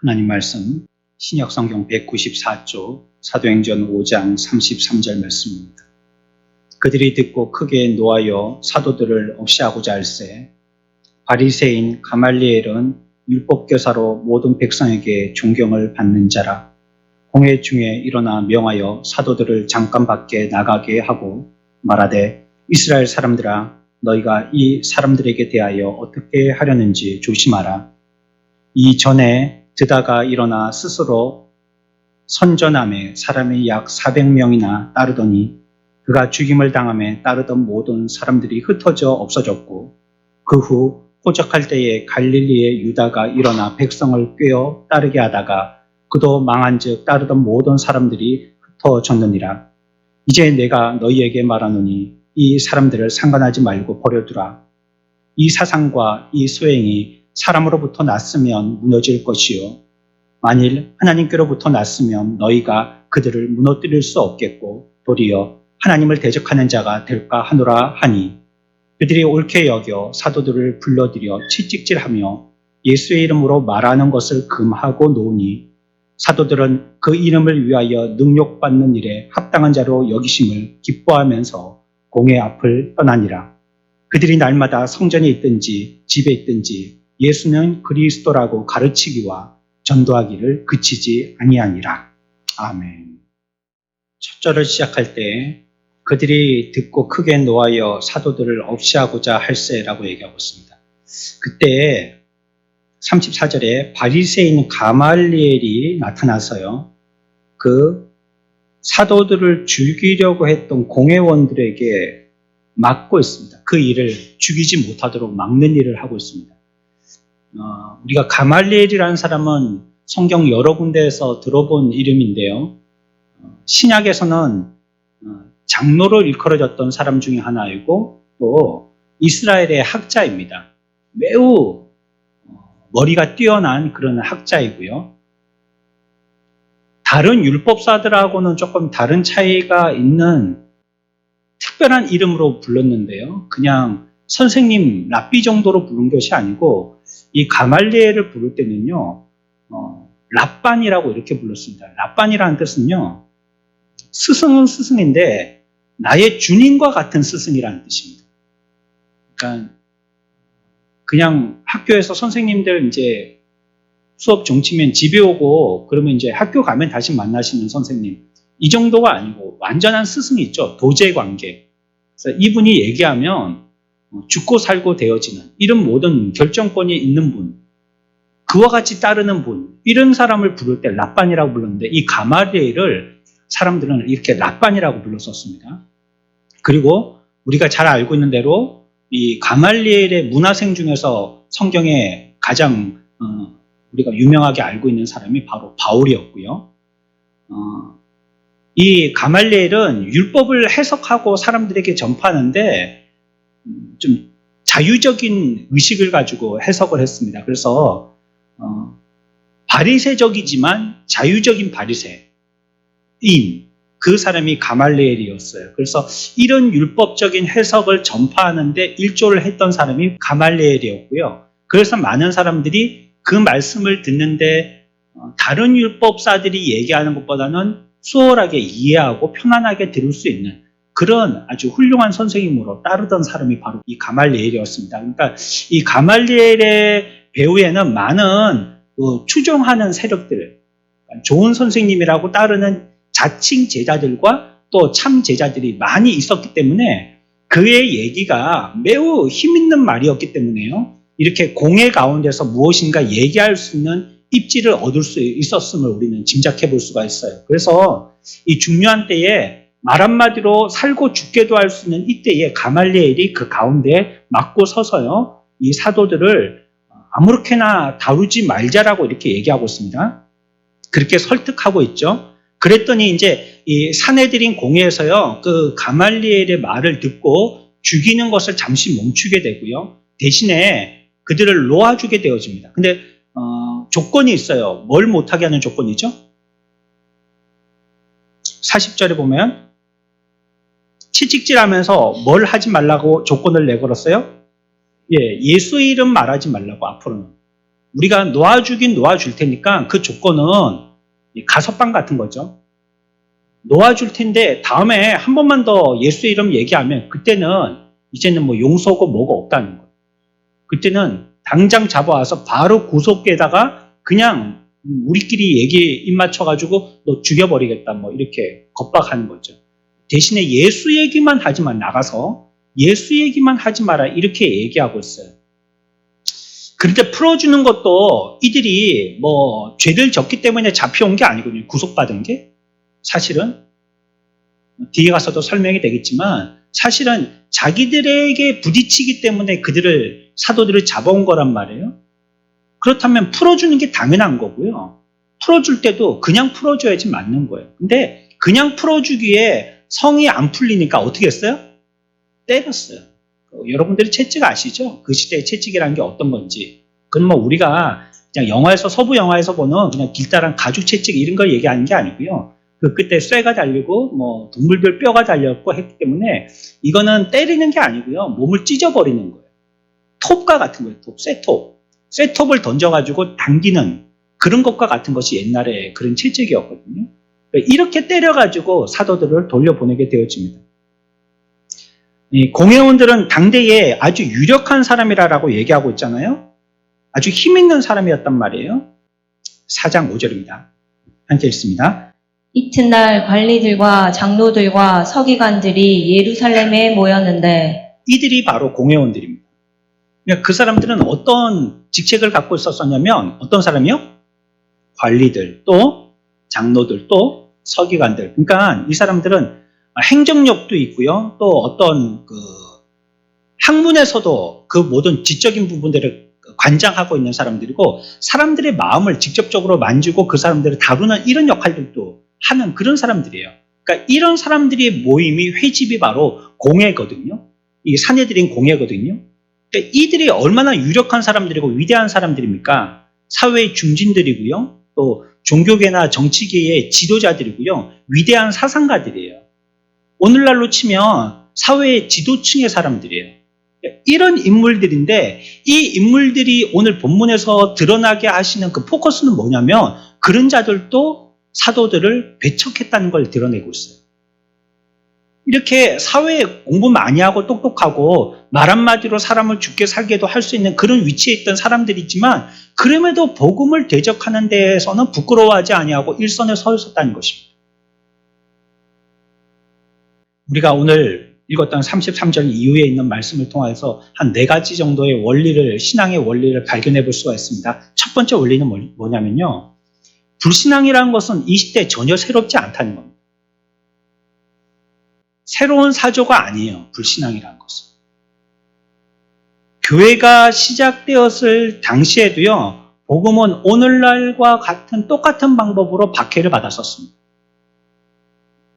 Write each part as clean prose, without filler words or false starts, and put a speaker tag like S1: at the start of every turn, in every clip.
S1: 하나님 말씀 신약성경 194쪽 사도행전 5장 33절 말씀입니다. 그들이 듣고 크게 노하여 사도들을 없이하고자 할세 바리새인 가말리엘은 율법교사로 모든 백성에게 존경을 받는 자라. 공회 중에 일어나 명하여 사도들을 잠깐 밖에 나가게 하고 말하되 이스라엘 사람들아 너희가 이 사람들에게 대하여 어떻게 하려는지 조심하라. 이전에 드다가 일어나 스스로 선전함에 사람이 약 400명이나 따르더니 그가 죽임을 당함에 따르던 모든 사람들이 흩어져 없어졌고 그 후 호적할 때에 갈릴리의 유다가 일어나 백성을 꿰어 따르게 하다가 그도 망한즉 따르던 모든 사람들이 흩어졌느니라. 이제 내가 너희에게 말하노니 이 사람들을 상관하지 말고 버려두라. 이 사상과 이 소행이 사람으로부터 났으면 무너질 것이요 만일 하나님께로부터 났으면 너희가 그들을 무너뜨릴 수 없겠고 도리어 하나님을 대적하는 자가 될까 하노라 하니 그들이 옳게 여겨 사도들을 불러들여 채찍질하며 예수의 이름으로 말하는 것을 금하고 놓으니 사도들은 그 이름을 위하여 능욕받는 일에 합당한 자로 여기심을 기뻐하면서 공회 앞을 떠나니라. 그들이 날마다 성전에 있든지 집에 있든지 예수는 그리스도라고 가르치기와 전도하기를 그치지 아니하니라. 아멘. 첫 절을 시작할 때 그들이 듣고 크게 노하여 사도들을 없이하고자 할세라고 얘기하고 있습니다. 그때 34절에 바리새인 가말리엘이 나타나서요. 그 사도들을 죽이려고 했던 공회원들에게 막고 있습니다. 그 일을 죽이지 못하도록 막는 일을 하고 있습니다. 우리가 가말리엘이라는 사람은 성경 여러 군데에서 들어본 이름인데요. 신약에서는 장로로 일컬어졌던 사람 중에 하나이고 또 이스라엘의 학자입니다. 매우 머리가 뛰어난 그런 학자이고요. 다른 율법사들하고는 조금 다른 차이가 있는 특별한 이름으로 불렀는데요. 그냥 선생님, 랍비 정도로 부른 것이 아니고 이 가말리엘을 부를 때는요. 랍반이라고 이렇게 불렀습니다. 랍반이라는 뜻은요. 스승은 스승인데 나의 주님과 같은 스승이라는 뜻입니다. 그러니까 그냥 학교에서 선생님들 이제 수업 종치면 집에 오고 그러면 이제 학교 가면 다시 만나시는 선생님 이 정도가 아니고 완전한 스승이 있죠. 도제 관계. 그래서 이분이 얘기하면 죽고 살고 되어지는 이런 모든 결정권이 있는 분 그와 같이 따르는 분 이런 사람을 부를 때 랍반이라고 불렀는데 이 가말리엘을 사람들은 이렇게 랍반이라고 불렀었습니다. 그리고 우리가 잘 알고 있는 대로 이 가말리엘의 문화생 중에서 성경에 가장 우리가 유명하게 알고 있는 사람이 바로 바울이었고요. 이 가말리엘은 율법을 해석하고 사람들에게 전파하는데 좀 자유적인 의식을 가지고 해석을 했습니다. 그래서 바리새적이지만 자유적인 바리새인 그 사람이 가말리엘이었어요. 그래서 이런 율법적인 해석을 전파하는데 일조를 했던 사람이 가말리엘이었고요. 그래서 많은 사람들이 그 말씀을 듣는데 다른 율법사들이 얘기하는 것보다는 수월하게 이해하고 편안하게 들을 수 있는 그런 아주 훌륭한 선생님으로 따르던 사람이 바로 이 가말리엘이었습니다. 그러니까 이 가말리엘의 배후에는 많은 추종하는 세력들, 좋은 선생님이라고 따르는 자칭 제자들과 또 참 제자들이 많이 있었기 때문에 그의 얘기가 매우 힘있는 말이었기 때문에요. 이렇게 공회 가운데서 무엇인가 얘기할 수 있는 입지를 얻을 수 있었음을 우리는 짐작해 볼 수가 있어요. 그래서 이 중요한 때에 말 한마디로 살고 죽게도 할 수 있는 이때에 가말리엘이 그 가운데 막고 서서요. 이 사도들을 아무렇게나 다루지 말자라고 이렇게 얘기하고 있습니다. 그렇게 설득하고 있죠. 그랬더니 이제 이 사내들인 공회에서요, 그 가말리엘의 말을 듣고 죽이는 것을 잠시 멈추게 되고요. 대신에 그들을 놓아주게 되어집니다. 근데 조건이 있어요. 뭘 못하게 하는 조건이죠? 40절에 보면 채찍질하면서 뭘 하지 말라고 조건을 내걸었어요? 예, 예수 이름 말하지 말라고 앞으로는. 우리가 놓아주긴 놓아줄 테니까 그 조건은 가석방 같은 거죠. 놓아줄 텐데 다음에 한 번만 더 예수의 이름 얘기하면 그때는 이제는 뭐 용서고 뭐가 없다는 거예요. 그때는 당장 잡아와서 바로 구속에다가 그냥 우리끼리 얘기 입 맞춰가지고 너 죽여버리겠다 뭐 이렇게 겁박하는 거죠. 대신에 예수 얘기만 하지만 나가서 예수 얘기만 하지 마라 이렇게 얘기하고 있어요. 그런데 풀어주는 것도 이들이 뭐 죄를 졌기 때문에 잡혀온 게 아니거든요. 구속받은 게. 사실은 뒤에 가서도 설명이 되겠지만 사실은 자기들에게 부딪히기 때문에 그들을 사도들을 잡아온 거란 말이에요. 그렇다면 풀어주는 게 당연한 거고요. 풀어줄 때도 그냥 풀어줘야지 맞는 거예요. 근데 그냥 풀어주기에 성이 안 풀리니까 어떻게 했어요? 때렸어요. 여러분들이 채찍 아시죠? 그 시대의 채찍이라는 게 어떤 건지. 그건 뭐 우리가 그냥 영화에서 서부 영화에서 보는 그냥 길다란 가죽 채찍 이런 걸 얘기하는 게 아니고요. 그때 쇠가 달리고 뭐 동물별 뼈가 달렸고 했기 때문에 이거는 때리는 게 아니고요. 몸을 찢어버리는 거예요. 톱과 같은 거예요. 톱, 쇠톱. 쇠톱을 던져가지고 당기는 그런 것과 같은 것이 옛날에 그런 채찍이었거든요. 이렇게 때려가지고 사도들을 돌려보내게 되어집니다. 이 공회원들은 당대에 아주 유력한 사람이라고 얘기하고 있잖아요. 아주 힘있는 사람이었단 말이에요. 4장 5절입니다. 함께 읽습니다.
S2: 이튿날 관리들과 장로들과 서기관들이 예루살렘에 모였는데
S1: 이들이 바로 공회원들입니다. 그러니까 그 사람들은 어떤 직책을 갖고 있었냐면 어떤 사람이요? 관리들, 또 장로들, 또 서기관들. 그러니까 이 사람들은 행정력도 있고요. 또 어떤 그 학문에서도 그 모든 지적인 부분들을 관장하고 있는 사람들이고 사람들의 마음을 직접적으로 만지고 그 사람들을 다루는 이런 역할들도 하는 그런 사람들이에요. 그러니까 이런 사람들의 모임이 회집이 바로 공회거든요. 이게 사내들인 공회거든요. 그러니까 이들이 얼마나 유력한 사람들이고 위대한 사람들입니까? 사회의 중진들이고요. 또 종교계나 정치계의 지도자들이고요. 위대한 사상가들이에요. 오늘날로 치면 사회의 지도층의 사람들이에요. 이런 인물들인데 이 인물들이 오늘 본문에서 드러나게 하시는 그 포커스는 뭐냐면 그런 자들도 사도들을 배척했다는 걸 드러내고 있어요. 이렇게 사회에 공부 많이 하고 똑똑하고 말 한마디로 사람을 죽게 살게도 할 수 있는 그런 위치에 있던 사람들이지만 그럼에도 복음을 대적하는 데에서는 부끄러워하지 아니하고 일선에 서 있었다는 것입니다. 우리가 오늘 읽었던 33절 이후에 있는 말씀을 통해서 한 4가지 정도의 원리를, 신앙의 원리를 발견해 볼 수가 있습니다. 첫 번째 원리는 뭐냐면요. 불신앙이라는 것은 이 시대에 전혀 새롭지 않다는 겁니다. 새로운 사조가 아니에요. 불신앙이라는 것은. 교회가 시작되었을 당시에도요. 복음은 오늘날과 같은 똑같은 방법으로 박해를 받았었습니다.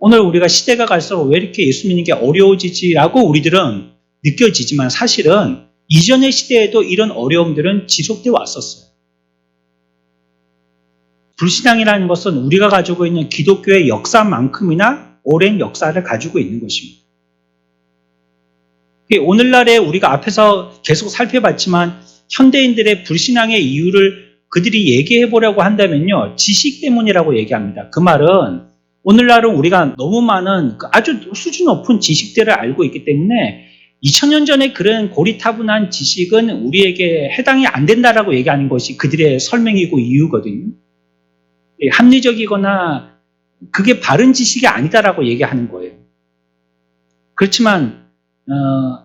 S1: 오늘 우리가 시대가 갈수록 왜 이렇게 예수 믿는 게 어려워지지라고 우리들은 느껴지지만 사실은 이전의 시대에도 이런 어려움들은 지속되어 왔었어요. 불신앙이라는 것은 우리가 가지고 있는 기독교의 역사만큼이나 오랜 역사를 가지고 있는 것입니다. 오늘날에 우리가 앞에서 계속 살펴봤지만 현대인들의 불신앙의 이유를 그들이 얘기해 보려고 한다면요. 지식 때문이라고 얘기합니다. 그 말은 오늘날은 우리가 너무 많은 아주 수준 높은 지식들을 알고 있기 때문에 2000년 전에 그런 고리타분한 지식은 우리에게 해당이 안 된다라고 얘기하는 것이 그들의 설명이고 이유거든요. 합리적이거나 그게 바른 지식이 아니다라고 얘기하는 거예요. 그렇지만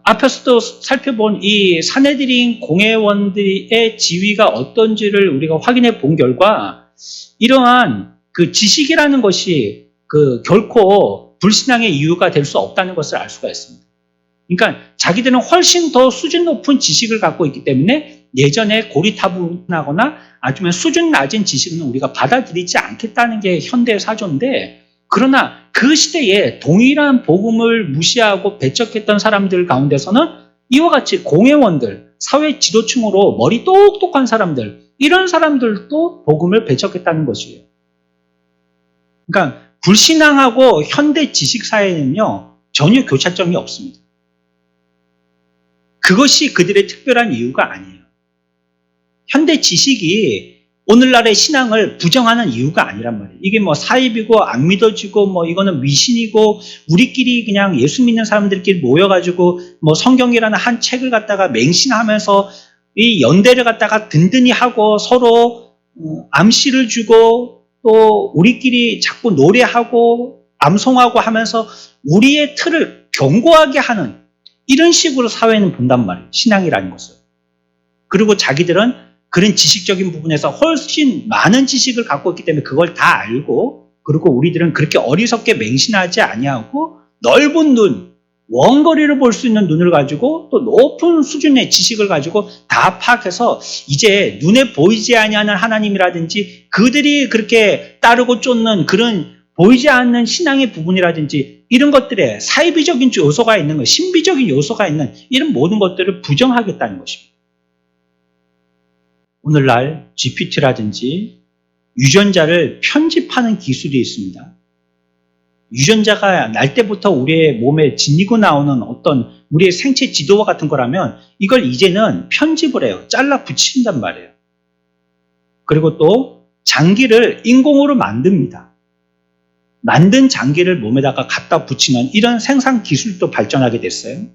S1: 앞에서도 살펴본 이 사내들인 공회원들의 지위가 어떤지를 우리가 확인해 본 결과 이러한 그 지식이라는 것이 결코 불신앙의 이유가 될 수 없다는 것을 알 수가 있습니다. 그러니까 자기들은 훨씬 더 수준 높은 지식을 갖고 있기 때문에 예전에 고리타분하거나 아니면 수준 낮은 지식은 우리가 받아들이지 않겠다는 게 현대의 사조인데 그러나 그 시대에 동일한 복음을 무시하고 배척했던 사람들 가운데서는 이와 같이 공회원들, 사회 지도층으로 머리 똑똑한 사람들 이런 사람들도 복음을 배척했다는 것이에요. 그러니까 불신앙하고 현대 지식 사회는요 전혀 교차점이 없습니다. 그것이 그들의 특별한 이유가 아니에요. 현대 지식이 오늘날의 신앙을 부정하는 이유가 아니란 말이에요. 이게 뭐 사입이고 안 믿어지고 뭐 이거는 미신이고 우리끼리 그냥 예수 믿는 사람들끼리 모여가지고 뭐 성경이라는 한 책을 갖다가 맹신하면서 이 연대를 갖다가 든든히 하고 서로 암시를 주고 또 우리끼리 자꾸 노래하고 암송하고 하면서 우리의 틀을 견고하게 하는 이런 식으로 사회는 본단 말이에요. 신앙이라는 것을. 그리고 자기들은 그런 지식적인 부분에서 훨씬 많은 지식을 갖고 있기 때문에 그걸 다 알고, 그리고 우리들은 그렇게 어리석게 맹신하지 아니하고 넓은 눈, 원거리를 볼 수 있는 눈을 가지고 또 높은 수준의 지식을 가지고 다 파악해서 이제 눈에 보이지 아니하는 하나님이라든지 그들이 그렇게 따르고 쫓는 그런 보이지 않는 신앙의 부분이라든지 이런 것들에 사이비적인 요소가 있는 것, 신비적인 요소가 있는 이런 모든 것들을 부정하겠다는 것입니다. 오늘날 GPT라든지 유전자를 편집하는 기술이 있습니다. 유전자가 날 때부터 우리의 몸에 지니고 나오는 어떤 우리의 생체 지도와 같은 거라면 이걸 이제는 편집을 해요. 잘라 붙인단 말이에요. 그리고 또 장기를 인공으로 만듭니다. 만든 장기를 몸에다가 갖다 붙이는 이런 생산 기술도 발전하게 됐어요.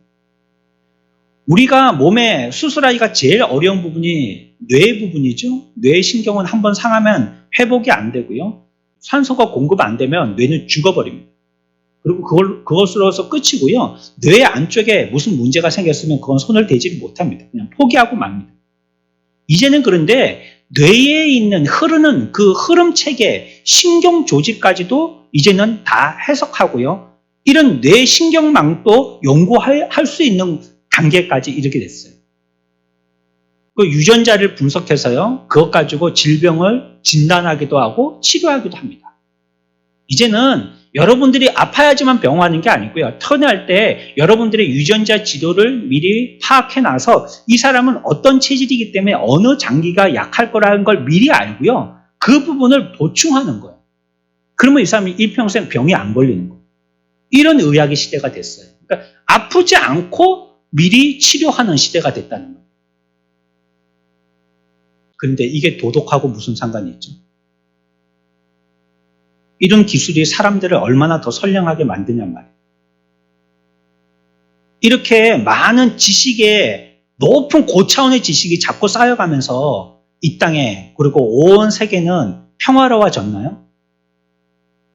S1: 우리가 몸에 수술하기가 제일 어려운 부분이 뇌 부분이죠. 뇌 신경은 한번 상하면 회복이 안 되고요. 산소가 공급 안 되면 뇌는 죽어버립니다. 그리고 그것으로서 끝이고요. 뇌 안쪽에 무슨 문제가 생겼으면 그건 손을 대지를 못합니다. 그냥 포기하고 맙니다. 이제는 그런데 뇌에 있는 흐르는 그 흐름 체계, 신경 조직까지도 이제는 다 해석하고요. 이런 뇌 신경망도 연구할 수 있는 단계까지 이르게 됐어요. 그 유전자를 분석해서요, 그것 가지고 질병을 진단하기도 하고 치료하기도 합니다. 이제는 여러분들이 아파야지만 병원하는 게 아니고요. 태어날 때 여러분들의 유전자 지도를 미리 파악해놔서 이 사람은 어떤 체질이기 때문에 어느 장기가 약할 거라는 걸 미리 알고요. 그 부분을 보충하는 거예요. 그러면 이 사람이 일평생 병이 안 걸리는 거예요. 이런 의학의 시대가 됐어요. 그러니까 아프지 않고 미리 치료하는 시대가 됐다는 거예요. 그런데 이게 도덕하고 무슨 상관이 있죠? 이런 기술이 사람들을 얼마나 더 선량하게 만드냔 말이에요. 이렇게 많은 지식의 높은 고차원의 지식이 자꾸 쌓여가면서 이 땅에 그리고 온 세계는 평화로워졌나요?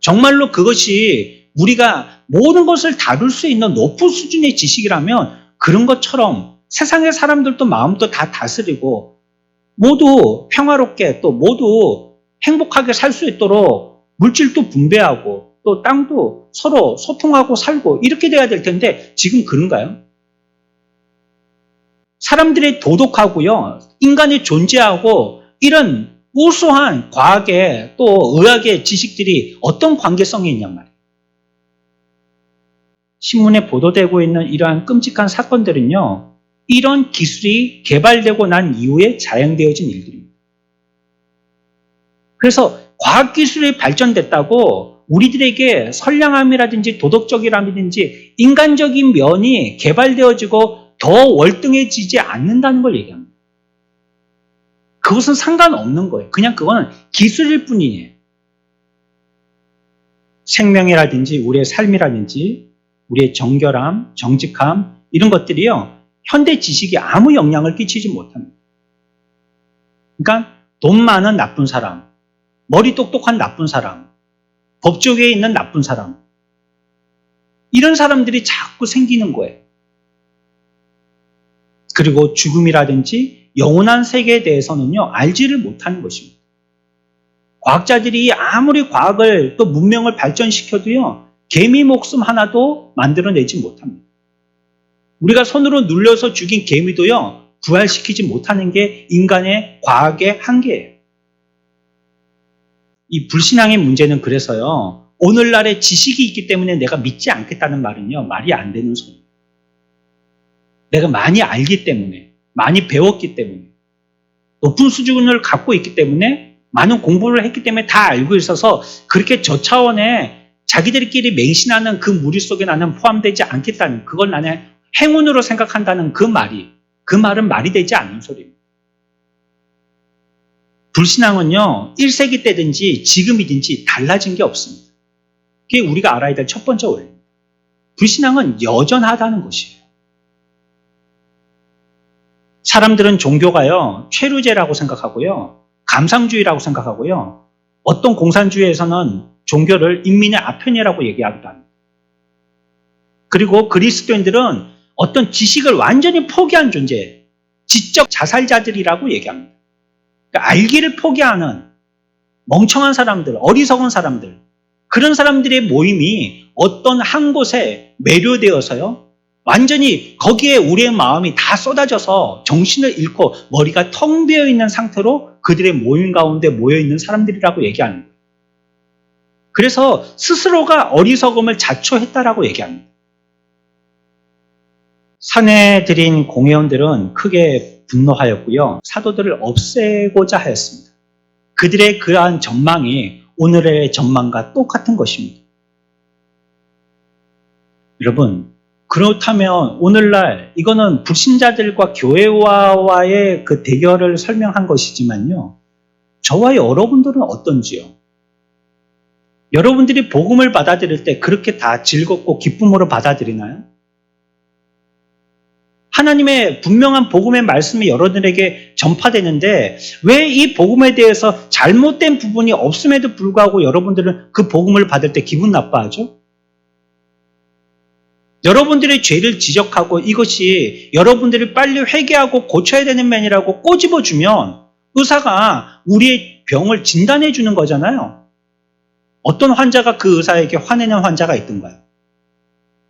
S1: 정말로 그것이 우리가 모든 것을 다룰 수 있는 높은 수준의 지식이라면 그런 것처럼 세상의 사람들도 마음도 다 다스리고 모두 평화롭게 또 모두 행복하게 살 수 있도록 물질도 분배하고 또 땅도 서로 소통하고 살고 이렇게 돼야 될 텐데 지금 그런가요? 사람들이 도덕하고요, 인간이 존재하고 이런 우수한 과학의 또 의학의 지식들이 어떤 관계성이 있냔 말이에요. 신문에 보도되고 있는 이러한 끔찍한 사건들은요, 이런 기술이 개발되고 난 이후에 자행되어진 일들입니다. 그래서 과학기술이 발전됐다고 우리들에게 선량함이라든지 도덕적이라든지 인간적인 면이 개발되어지고 더 월등해지지 않는다는 걸 얘기합니다. 그것은 상관없는 거예요. 그냥 그거는 기술일 뿐이에요. 생명이라든지 우리의 삶이라든지 우리의 정결함, 정직함 이런 것들이요, 현대 지식이 아무 영향을 끼치지 못합니다. 그러니까 돈 많은 나쁜 사람, 머리 똑똑한 나쁜 사람, 법조계에 있는 나쁜 사람, 이런 사람들이 자꾸 생기는 거예요. 그리고 죽음이라든지 영원한 세계에 대해서는요, 알지를 못하는 것입니다. 과학자들이 아무리 과학을 또 문명을 발전시켜도요, 개미 목숨 하나도 만들어내지 못합니다. 우리가 손으로 눌려서 죽인 개미도요, 부활시키지 못하는 게 인간의 과학의 한계예요. 이 불신앙의 문제는 그래서요, 오늘날의 지식이 있기 때문에 내가 믿지 않겠다는 말은요, 말이 안 되는 소리예요. 내가 많이 알기 때문에, 많이 배웠기 때문에, 높은 수준을 갖고 있기 때문에, 많은 공부를 했기 때문에 다 알고 있어서 그렇게 저차원의 자기들끼리 맹신하는 그 무리 속에 나는 포함되지 않겠다는, 그걸 나는 행운으로 생각한다는 그 말은 말이 되지 않는 소리입니다. 불신앙은요, 1세기 때든지 지금이든지 달라진 게 없습니다. 그게 우리가 알아야 될 첫 번째 원리입니다. 불신앙은 여전하다는 것이에요. 사람들은 종교가요, 최루제라고 생각하고요, 감상주의라고 생각하고요, 어떤 공산주의에서는 종교를 인민의 아편이라고 얘기하기도 합니다. 그리고 그리스도인들은 어떤 지식을 완전히 포기한 존재, 지적 자살자들이라고 얘기합니다. 그러니까 알기를 포기하는 멍청한 사람들, 어리석은 사람들, 그런 사람들의 모임이 어떤 한 곳에 매료되어서요, 완전히 거기에 우리의 마음이 다 쏟아져서 정신을 잃고 머리가 텅 비어 있는 상태로 그들의 모임 가운데 모여 있는 사람들이라고 얘기하는 거예요. 그래서 스스로가 어리석음을 자초했다라고 얘기합니다. 산에 들인 공회원들은 크게 분노하였고요, 사도들을 없애고자 하였습니다. 그들의 그러한 전망이 오늘의 전망과 똑같은 것입니다. 여러분, 그렇다면 오늘날 이거는 불신자들과 교회와의 그 대결을 설명한 것이지만요, 저와 여러분들은 어떤지요? 여러분들이 복음을 받아들일 때 그렇게 다 즐겁고 기쁨으로 받아들이나요? 하나님의 분명한 복음의 말씀이 여러분들에게 전파되는데 왜 이 복음에 대해서 잘못된 부분이 없음에도 불구하고 여러분들은 그 복음을 받을 때 기분 나빠하죠? 여러분들의 죄를 지적하고 이것이 여러분들이 빨리 회개하고 고쳐야 되는 면이라고 꼬집어주면 의사가 우리의 병을 진단해 주는 거잖아요. 어떤 환자가 그 의사에게 화내는 환자가 있던가요?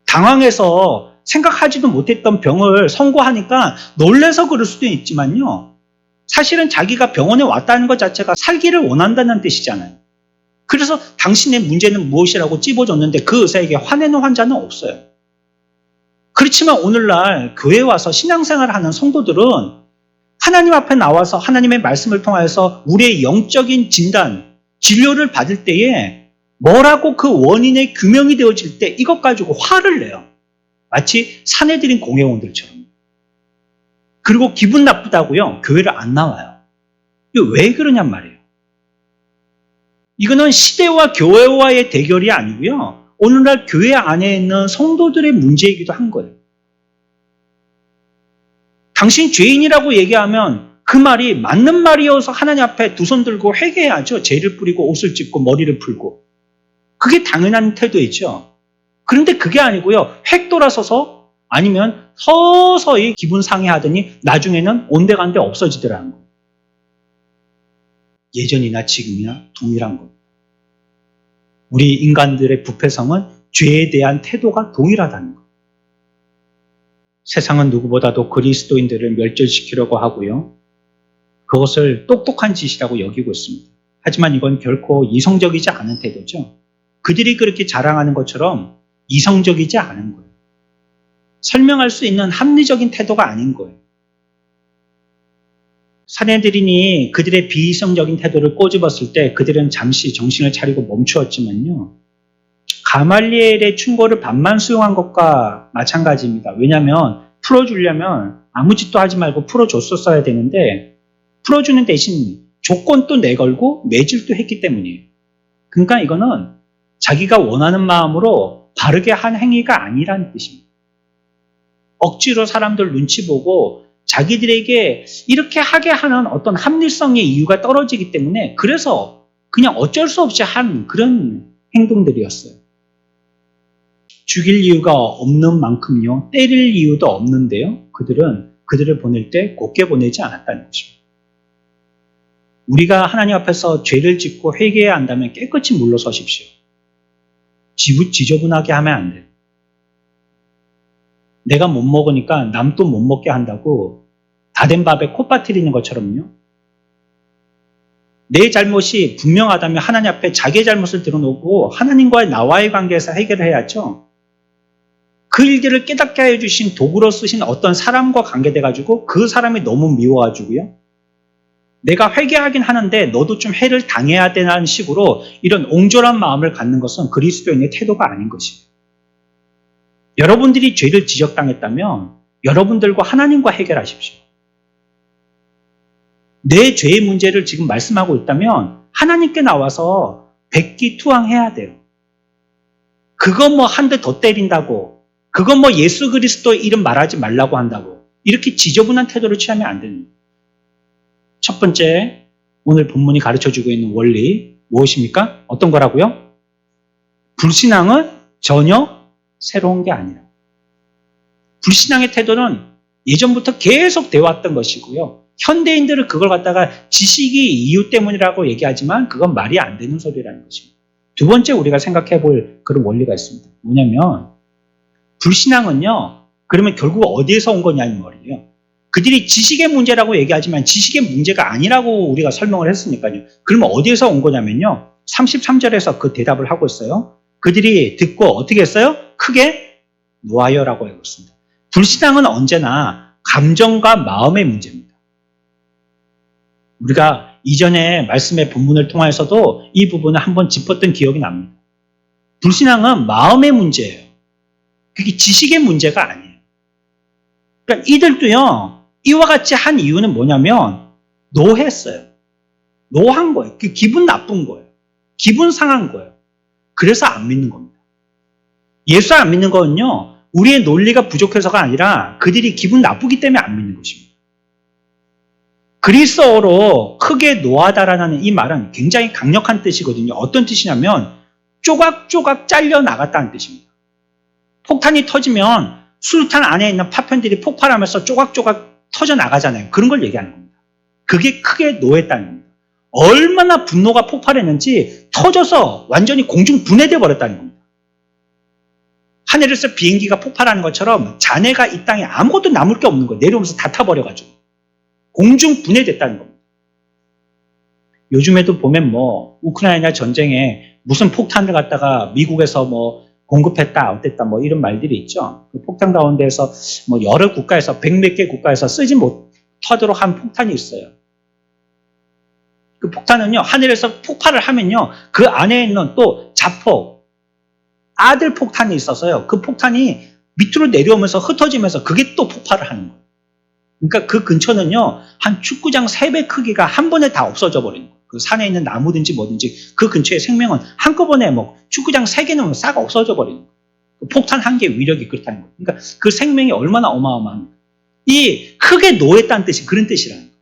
S1: 당황해서 생각하지도 못했던 병을 선고하니까 놀라서 그럴 수도 있지만요, 사실은 자기가 병원에 왔다는 것 자체가 살기를 원한다는 뜻이잖아요. 그래서 당신의 문제는 무엇이라고 찝어줬는데 그 의사에게 화내는 환자는 없어요. 그렇지만 오늘날 교회에 와서 신앙생활을 하는 성도들은 하나님 앞에 나와서 하나님의 말씀을 통해서 우리의 영적인 진단, 진료를 받을 때에 뭐라고 그 원인의 규명이 되어질 때 이것 가지고 화를 내요. 마치 산에 들인 공회원들처럼. 그리고 기분 나쁘다고요, 교회를 안 나와요. 이거 왜 그러냔 말이에요. 이거는 시대와 교회와의 대결이 아니고요, 오늘날 교회 안에 있는 성도들의 문제이기도 한 거예요. 당신 죄인이라고 얘기하면 그 말이 맞는 말이어서 하나님 앞에 두 손 들고 회개해야죠. 죄를 뿌리고 옷을 찢고 머리를 풀고. 그게 당연한 태도이죠. 그런데 그게 아니고요, 획 돌아서서 아니면 서서히 기분 상해하더니 나중에는 온데간데 없어지더라는 거예요. 예전이나 지금이나 동일한 겁니다. 우리 인간들의 부패성은 죄에 대한 태도가 동일하다는 거예요. 세상은 누구보다도 그리스도인들을 멸절시키려고 하고요, 그것을 똑똑한 짓이라고 여기고 있습니다. 하지만 이건 결코 이성적이지 않은 태도죠. 그들이 그렇게 자랑하는 것처럼 이성적이지 않은 거예요. 설명할 수 있는 합리적인 태도가 아닌 거예요. 사내들이니 그들의 비이성적인 태도를 꼬집었을 때 그들은 잠시 정신을 차리고 멈추었지만요, 가말리엘의 충고를 반만 수용한 것과 마찬가지입니다. 왜냐하면 풀어주려면 아무 짓도 하지 말고 풀어줬었어야 되는데 풀어주는 대신 조건도 내걸고 매질도 했기 때문이에요. 그러니까 이거는 자기가 원하는 마음으로 바르게 한 행위가 아니라는 뜻입니다. 억지로 사람들 눈치 보고 자기들에게 이렇게 하게 하는 어떤 합리성의 이유가 떨어지기 때문에 그래서 그냥 어쩔 수 없이 한 그런 행동들이었어요. 죽일 이유가 없는 만큼요, 때릴 이유도 없는데요, 그들은 그들을 보낼 때 곱게 보내지 않았다는 것입니다. 우리가 하나님 앞에서 죄를 짓고 회개해야 한다면 깨끗이 물러서십시오. 지저분하게 하면 안 돼요. 내가 못 먹으니까 남도 못 먹게 한다고 다 된 밥에 코 빠뜨리는 것처럼요. 내 잘못이 분명하다면 하나님 앞에 자기의 잘못을 드러놓고 하나님과의 나와의 관계에서 해결을 해야죠. 그 일들을 깨닫게 해주신 도구로 쓰신 어떤 사람과 관계돼가지고 그 사람이 너무 미워가지고요, 내가 회개하긴 하는데 너도 좀 해를 당해야 되는 식으로 이런 옹졸한 마음을 갖는 것은 그리스도인의 태도가 아닌 것입니다. 여러분들이 죄를 지적당했다면 여러분들과 하나님과 해결하십시오. 내 죄의 문제를 지금 말씀하고 있다면 하나님께 나와서 백기투항해야 돼요. 그거 뭐 한 대 더 때린다고, 그거 뭐 예수 그리스도 이름 말하지 말라고 한다고 이렇게 지저분한 태도를 취하면 안 됩니다. 첫 번째, 오늘 본문이 가르쳐주고 있는 원리 무엇입니까? 어떤 거라고요? 불신앙은 전혀 새로운 게 아니라. 불신앙의 태도는 예전부터 계속 되어 왔던 것이고요. 현대인들은 그걸 갖다가 지식이 이유 때문이라고 얘기하지만 그건 말이 안 되는 소리라는 것입니다. 두 번째 우리가 생각해 볼 그런 원리가 있습니다. 뭐냐면 불신앙은요. 그러면 결국 어디에서 온 거냐는 말이에요. 그들이 지식의 문제라고 얘기하지만 지식의 문제가 아니라고 우리가 설명을 했으니까요. 그러면 어디에서 온 거냐면요. 33절에서 그 대답을 하고 있어요. 그들이 듣고 어떻게 했어요? 크게 노하여라고 하고 있습니다. 불신앙은 언제나 감정과 마음의 문제입니다. 우리가 이전에 말씀의 본문을 통해서도 이 부분을 한번 짚었던 기억이 납니다. 불신앙은 마음의 문제예요. 그게 지식의 문제가 아니에요. 그러니까 이들도요, 이와 같이 한 이유는 뭐냐면 노했어요. 노한 거예요. 그 기분 나쁜 거예요. 기분 상한 거예요. 그래서 안 믿는 겁니다. 예수 안 믿는 거는요, 우리의 논리가 부족해서가 아니라 그들이 기분 나쁘기 때문에 안 믿는 것입니다. 그리스어로 크게 노하다라는 이 말은 굉장히 강력한 뜻이거든요. 어떤 뜻이냐면 쪼각쪼각 잘려 나갔다는 뜻입니다. 폭탄이 터지면 수류탄 안에 있는 파편들이 폭발하면서 쪼각쪼각 터져 나가잖아요. 그런 걸 얘기하는 겁니다. 그게 크게 노했다는 겁니다. 얼마나 분노가 폭발했는지 터져서 완전히 공중 분해돼 버렸다는 겁니다. 하늘에서 비행기가 폭발하는 것처럼 자네가 이 땅에 아무것도 남을 게 없는 거예요. 내려오면서 다 타버려가지고. 공중 분해됐다는 겁니다. 요즘에도 보면 뭐 우크라이나 전쟁에 무슨 폭탄을 갖다가 미국에서 뭐 공급했다, 어땠다 뭐 이런 말들이 있죠. 그 폭탄 가운데에서 뭐 여러 국가에서 100몇 개 국가에서 쓰지 못하도록 한 폭탄이 있어요. 그 폭탄은요, 하늘에서 폭발을 하면요, 그 안에 있는 또 자폭, 아들 폭탄이 있어서요, 그 폭탄이 밑으로 내려오면서 흩어지면서 그게 또 폭발을 하는 거예요. 그러니까 그 근처는요, 한 축구장 3배 크기가 한 번에 다 없어져 버리는 거예요. 그 산에 있는 나무든지 뭐든지 그 근처의 생명은 한꺼번에 뭐 축구장 3개는 싹 없어져 버리는 거예요. 그 폭탄 한 개의 위력이 그렇다는 거예요. 그러니까 그 생명이 얼마나 어마어마합니까? 이 크게 노했다는 뜻이 그런 뜻이라는 거예요.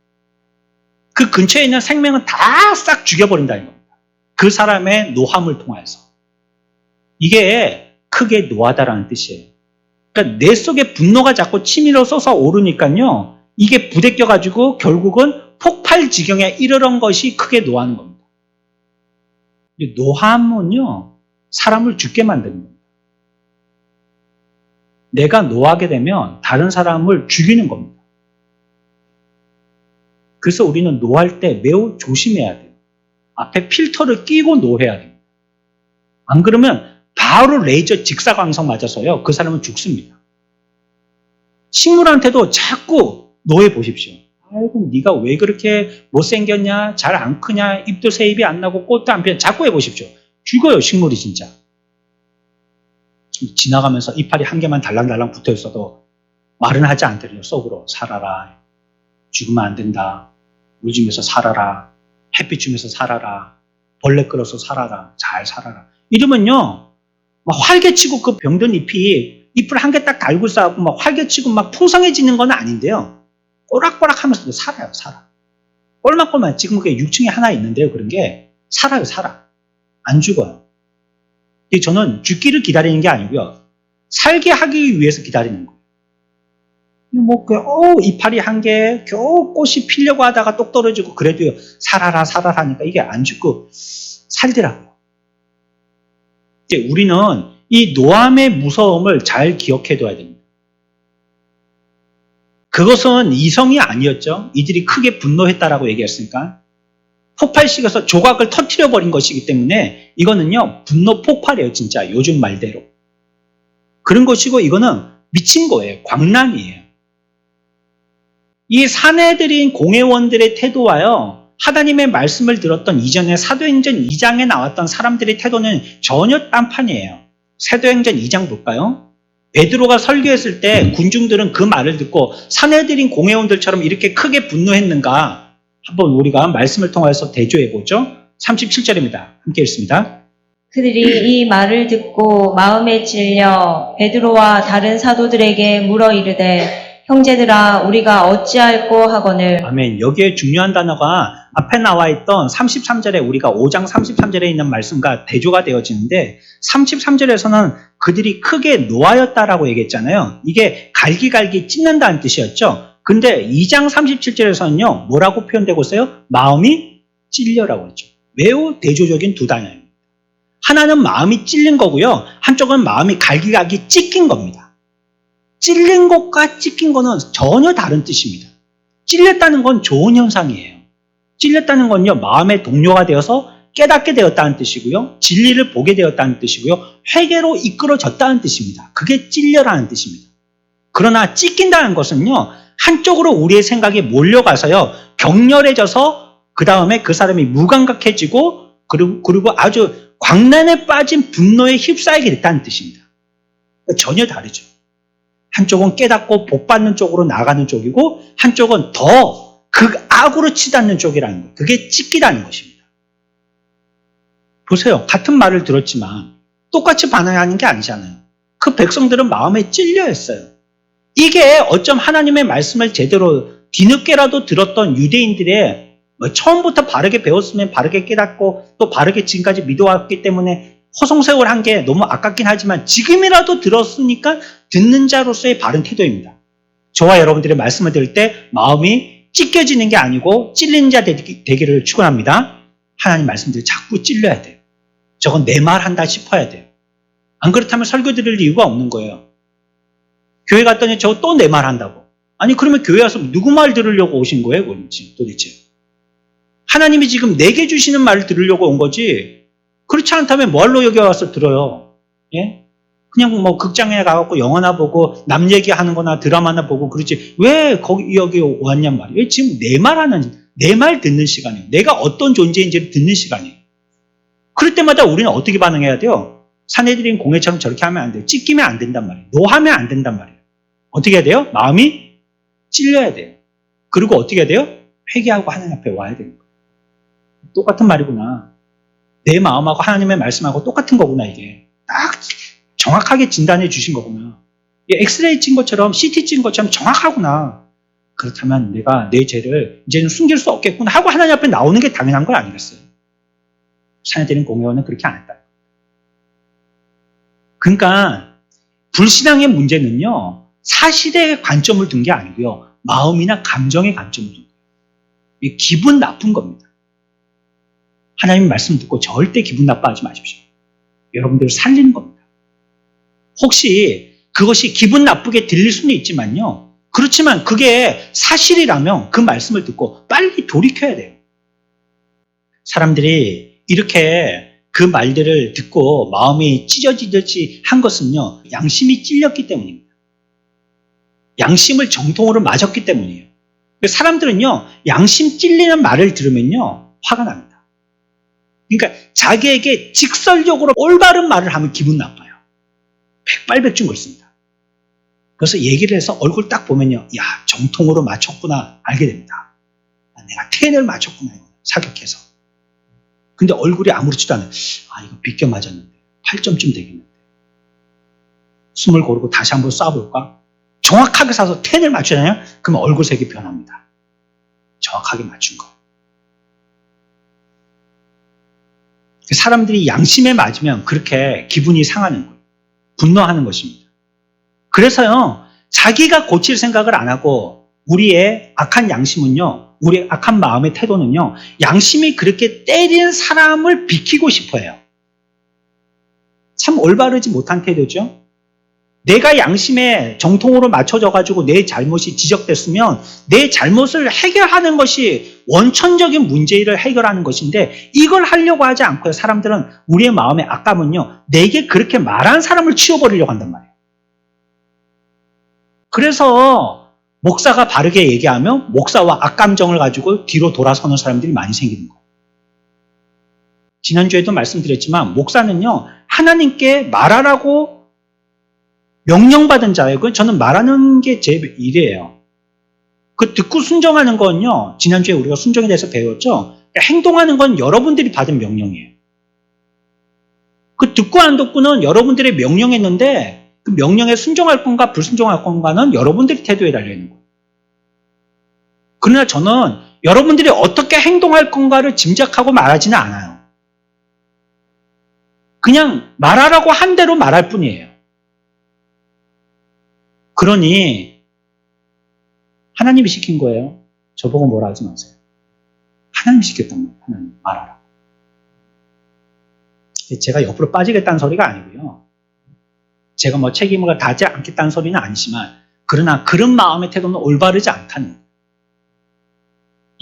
S1: 그 근처에 있는 생명은 다 싹 죽여버린다는 겁니다. 그 사람의 노함을 통해서. 이게 크게 노하다라는 뜻이에요. 그러니까 내 속에 분노가 자꾸 치밀어 솟아오르니까요, 이게 부대껴가지고 결국은 폭발 지경에 이르는 것이 크게 노하는 겁니다. 노함은요, 사람을 죽게 만드는 겁니다. 내가 노하게 되면 다른 사람을 죽이는 겁니다. 그래서 우리는 노할 때 매우 조심해야 돼요. 앞에 필터를 끼고 노해야 됩니다. 안 그러면 바로 레이저 직사광선 맞아서요, 그 사람은 죽습니다. 식물한테도 자꾸 노해 보십시오. 아이고, 네가 왜 그렇게 못생겼냐, 잘 안 크냐, 잎도 새 잎이 안 나고 꽃도 안 피냐, 자꾸 해보십시오. 죽어요, 식물이 진짜. 지나가면서 이파리 한 개만 달랑달랑 붙어 있어도 말은 하지 않더래요. 속으로 살아라, 죽으면 안 된다, 물 주면서 살아라, 햇빛 주면서 살아라, 벌레 끌어서 살아라, 잘 살아라. 이러면요, 막 활개치고 그 병든 잎을 한 개 딱 달고 싸고 막 활개치고 막 풍성해지는 건 아닌데요. 꼬락꼬락 하면서도 살아요, 살아. 꼴막꼴막 지금 그게 6층에 하나 있는데요. 그런 게 살아요, 살아. 안 죽어요. 저는 죽기를 기다리는 게 아니고요. 살게 하기 위해서 기다리는 거예요. 뭐, 이파리 한 개, 겨우 꽃이 피려고 하다가 똑 떨어지고 그래도요, 살아라, 살아라 하니까 이게 안 죽고 살더라고요. 우리는 이 노함의 무서움을 잘 기억해둬야 됩니다. 그것은 이성이 아니었죠. 이들이 크게 분노했다라고 얘기했으니까. 폭발시켜서 조각을 터뜨려버린 것이기 때문에 이거는요, 분노 폭발이에요, 진짜. 요즘 말대로. 그런 것이고 이거는 미친 거예요. 광란이에요. 이 사내들인 공회원들의 태도와요, 하나님의 말씀을 들었던 이전에 사도행전 2장에 나왔던 사람들의 태도는 전혀 딴판이에요. 사도행전 2장 볼까요? 베드로가 설교했을 때 군중들은 그 말을 듣고 사내들인 공회원들처럼 이렇게 크게 분노했는가? 한번 우리가 말씀을 통해서 대조해 보죠. 37절입니다. 함께 읽습니다.
S2: 그들이 이 말을 듣고 마음에 찔려 베드로와 다른 사도들에게 물어 이르되 형제들아 우리가 어찌할꼬 하거늘.
S1: 아멘. 여기에 중요한 단어가 앞에 나와 있던 33절에 우리가 5장 33절에 있는 말씀과 대조가 되어지는데 33절에서는 그들이 크게 노하였다라고 얘기했잖아요. 이게 갈기갈기 찢는다는 뜻이었죠. 근데 2장 37절에서는요. 뭐라고 표현되고 있어요? 마음이 찔려라고 했죠. 매우 대조적인 두 단어입니다. 하나는 마음이 찔린 거고요. 한쪽은 마음이 갈기갈기 찢긴 겁니다. 찔린 것과 찢긴 거는 전혀 다른 뜻입니다. 찔렸다는 건 좋은 현상이에요. 찔렸다는 건요, 마음의 동료가 되어서 깨닫게 되었다는 뜻이고요, 진리를 보게 되었다는 뜻이고요, 회개로 이끌어졌다는 뜻입니다. 그게 찔려라는 뜻입니다. 그러나 찢긴다는 것은요, 한쪽으로 우리의 생각이 몰려가서요, 격렬해져서 그 다음에 그 사람이 무감각해지고 그리고 아주 광란에 빠진 분노에 휩싸이게 됐다는 뜻입니다. 전혀 다르죠. 한쪽은 깨닫고 복받는 쪽으로 나가는 쪽이고 한쪽은 더 극악으로 치닫는 쪽이라는 것. 그게 찢기다는 것입니다. 보세요. 같은 말을 들었지만 똑같이 반응하는 게 아니잖아요. 그 백성들은 마음에 찔려 했어요. 이게 어쩜 하나님의 말씀을 제대로 뒤늦게라도 들었던 유대인들의 처음부터 바르게 배웠으면 바르게 깨닫고 또 바르게 지금까지 믿어왔기 때문에 허송세월한 게 너무 아깝긴 하지만 지금이라도 들었으니까 듣는 자로서의 바른 태도입니다. 저와 여러분들의 말씀을 들을 때 마음이 찢겨지는 게 아니고 찔리는 자 되기를 축원합니다. 하나님 말씀들이 자꾸 찔려야 돼요. 저건 내 말 한다 싶어야 돼요. 안 그렇다면 설교 들을 이유가 없는 거예요. 교회 갔더니 저 또 내 말 한다고. 아니 그러면 교회 와서 누구 말 들으려고 오신 거예요? 도대체. 하나님이 지금 내게 주시는 말을 들으려고 온 거지 그렇지 않다면 뭘로 여기 와서 들어요? 예? 그냥 뭐 극장에 가갖고 영화나 보고 남 얘기하는 거나 드라마나 보고 그러지 왜 여기 왔냔 말이에요. 왜 지금 내 말 하는 내 말 듣는 시간이에요. 내가 어떤 존재인지를 듣는 시간이에요. 그럴 때마다 우리는 어떻게 반응해야 돼요? 사내들인 공회처럼 저렇게 하면 안 돼요. 찢기면 안 된단 말이에요. 노하면 안 된단 말이에요. 어떻게 해야 돼요? 마음이 찔려야 돼요. 그리고 어떻게 해야 돼요? 회개하고 하나님 앞에 와야 되는 거예요. 똑같은 말이구나. 내 마음하고 하나님의 말씀하고 똑같은 거구나 이게. 딱 정확하게 진단해 주신 거구나. 엑스레이 찍은 것처럼 CT 찍은 것처럼 정확하구나. 그렇다면 내가 내 죄를 이제는 숨길 수 없겠구나 하고 하나님 앞에 나오는 게 당연한 거 아니겠어요? 사내들인 공회원은 그렇게 안 했다. 그러니까 불신앙의 문제는요. 사실의 관점을 둔 게 아니고요. 마음이나 감정의 관점을 둔 거예요. 이게 기분 나쁜 겁니다. 하나님 말씀 듣고 절대 기분 나빠하지 마십시오. 여러분들을 살리는 겁니다. 혹시 그것이 기분 나쁘게 들릴 수는 있지만요. 그렇지만 그게 사실이라면 그 말씀을 듣고 빨리 돌이켜야 돼요. 사람들이 이렇게 그 말들을 듣고 마음이 찢어지듯이 한 것은요. 양심이 찔렸기 때문입니다. 양심을 정통으로 맞았기 때문이에요. 사람들은요. 양심 찔리는 말을 들으면요. 화가 납니다. 그러니까 자기에게 직설적으로 올바른 말을 하면 기분 나빠요. 백발백중 그렇습니다. 그래서 얘기를 해서 얼굴 딱 보면요. 야, 정통으로 맞췄구나 알게 됩니다. 내가 텐을 맞췄구나 사격해서. 근데 얼굴이 아무렇지도 않아요. 아, 이거 비껴 맞았는데 8점쯤 되겠는데. 숨을 고르고 다시 한번 쏴볼까? 정확하게 쏴서 텐을 맞추잖아요. 그러면 얼굴색이 변합니다. 정확하게 맞춘 거. 사람들이 양심에 맞으면 그렇게 기분이 상하는 거예요. 분노하는 것입니다. 그래서요, 자기가 고칠 생각을 안 하고 우리의 악한 양심은요, 우리의 악한 마음의 태도는요, 양심이 그렇게 때린 사람을 비키고 싶어 해요. 참 올바르지 못한 태도죠. 내가 양심에 정통으로 맞춰져가지고 내 잘못이 지적됐으면 내 잘못을 해결하는 것이 원천적인 문제를 해결하는 것인데 이걸 하려고 하지 않고요. 사람들은 우리의 마음의 악감은요. 내게 그렇게 말한 사람을 치워버리려고 한단 말이에요. 그래서 목사가 바르게 얘기하면 목사와 악감정을 가지고 뒤로 돌아서는 사람들이 많이 생기는 거예요. 지난주에도 말씀드렸지만 목사는요. 하나님께 말하라고 명령받은 자예요. 저는 말하는 게 제 일이에요. 그 듣고 순종하는 건요, 지난주에 우리가 순종에 대해서 배웠죠? 행동하는 건 여러분들이 받은 명령이에요. 그 듣고 안 듣고는 여러분들의 명령했는데 그 명령에 순종할 건가 불순종할 건가는 여러분들의 태도에 달려있는 거예요. 그러나 저는 여러분들이 어떻게 행동할 건가를 짐작하고 말하지는 않아요. 그냥 말하라고 한 대로 말할 뿐이에요. 그러니 하나님이 시킨 거예요. 저보고 뭐라 하지 마세요. 하나님이 시켰단 말이에요. 하나님 말하라. 제가 옆으로 빠지겠다는 소리가 아니고요. 제가 뭐 책임을 다하지 않겠다는 소리는 아니지만 그러나 그런 마음의 태도는 올바르지 않다는 거예요.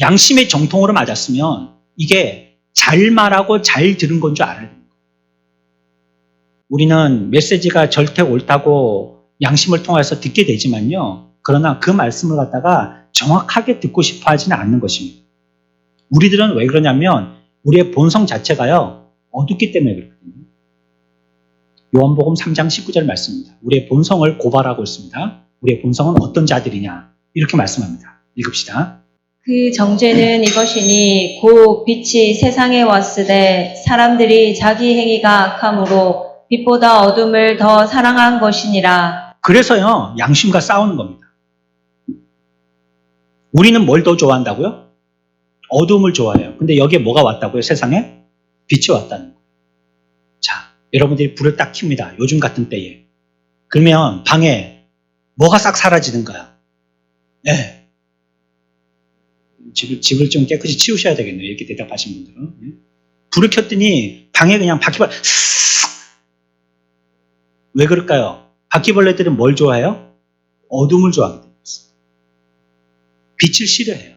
S1: 양심의 정통으로 맞았으면 이게 잘 말하고 잘 들은 건 줄 알아야 됩니다. 우리는 메시지가 절대 옳다고 양심을 통해서 듣게 되지만요. 그러나 그 말씀을 갖다가 정확하게 듣고 싶어 하지는 않는 것입니다. 우리들은 왜 그러냐면 우리의 본성 자체가요. 어둡기 때문에 그렇거든요. 요한복음 3장 19절 말씀입니다. 우리의 본성을 고발하고 있습니다. 우리의 본성은 어떤 자들이냐 이렇게 말씀합니다. 읽읍시다.
S2: 그 정죄는 이것이니 곧 빛이 세상에 왔으되 사람들이 자기 행위가 악함으로 빛보다 어둠을 더 사랑한 것이니라.
S1: 그래서요. 양심과 싸우는 겁니다. 우리는 뭘 더 좋아한다고요? 어둠을 좋아해요. 근데 여기에 뭐가 왔다고요? 세상에? 빛이 왔다는 거예요. 자, 여러분들이 불을 딱 켭니다. 요즘 같은 때에. 그러면 방에 뭐가 싹 사라지는 거야? 네. 집을 좀 깨끗이 치우셔야 되겠네요. 이렇게 대답하신 분들은. 네. 불을 켰더니 방에 그냥 바퀴벌레 왜 그럴까요? 바퀴벌레들은 뭘 좋아해요? 어둠을 좋아하기 때문에. 빛을 싫어해요.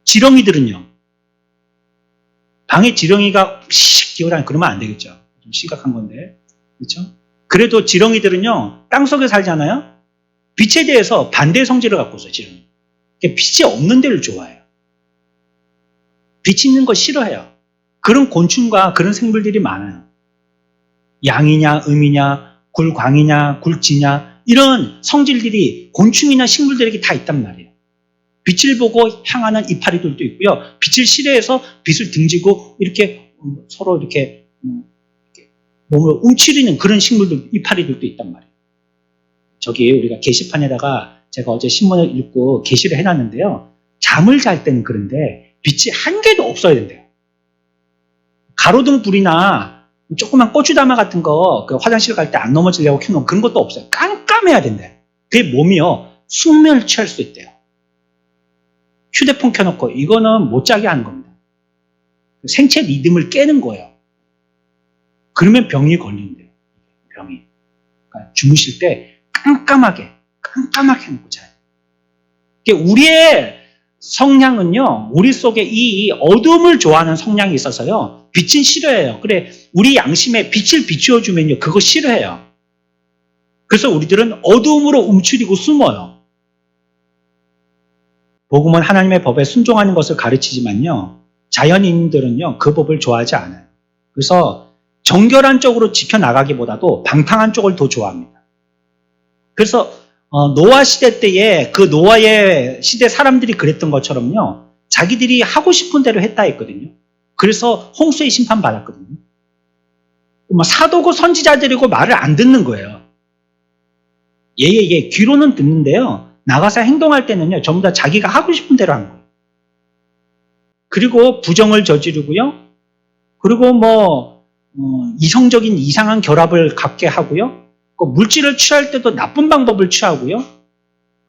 S1: 지렁이들은요. 방에 지렁이가 씩 기어다니고 그러면 안 되겠죠. 좀 심각한 건데. 그렇죠? 그래도 지렁이들은요. 땅속에 살잖아요. 빛에 대해서 반대 성질을 갖고 있어요. 지렁이. 빛이 없는 데를 좋아해요. 빛이 있는 거 싫어해요. 그런 곤충과 그런 생물들이 많아요. 양이냐 음이냐 굴광이냐 굴지냐 이런 성질들이 곤충이나 식물들에게 다 있단 말이에요. 빛을 보고 향하는 이파리들도 있고요. 빛을 싫어해서 빛을 등지고 이렇게 서로 이렇게 몸을 움츠리는 그런 식물들, 이파리들도 있단 말이에요. 저기 우리가 게시판에다가 제가 어제 신문을 읽고 게시를 해놨는데요. 잠을 잘 때는 그런데 빛이 한 개도 없어야 된대요. 가로등 불이나 조그만 고추다마 같은 거 그 화장실 갈 때 안 넘어지려고 켜놓은 그런 것도 없어요. 깜깜해야 된대요. 그게 몸이요. 숙면을 취할 수 있대요. 휴대폰 켜놓고 이거는 못 자게 하는 겁니다. 생체 리듬을 깨는 거예요. 그러면 병이 걸린대요. 병이. 그러니까 주무실 때 깜깜하게 해놓고 자요. 우리의 성향은요, 우리 속에 이 어둠을 좋아하는 성향이 있어서요, 빛은 싫어해요. 그래, 우리 양심에 빛을 비추어주면요, 그거 싫어해요. 그래서 우리들은 어둠으로 움츠리고 숨어요. 복음은 하나님의 법에 순종하는 것을 가르치지만요, 자연인들은요, 그 법을 좋아하지 않아요. 그래서 정결한 쪽으로 지켜나가기보다도 방탕한 쪽을 더 좋아합니다. 그래서 노아 시대 때에 그 노아의 시대 사람들이 그랬던 것처럼요. 자기들이 하고 싶은 대로 했다 했거든요. 그래서 홍수의 심판 받았거든요. 사도고 선지자들이고 말을 안 듣는 거예요. 예, 귀로는 듣는데요. 나가서 행동할 때는요. 전부 다 자기가 하고 싶은 대로 한 거예요. 그리고 부정을 저지르고요. 그리고 이성적인 이상한 결합을 갖게 하고요. 물질을 취할 때도 나쁜 방법을 취하고요.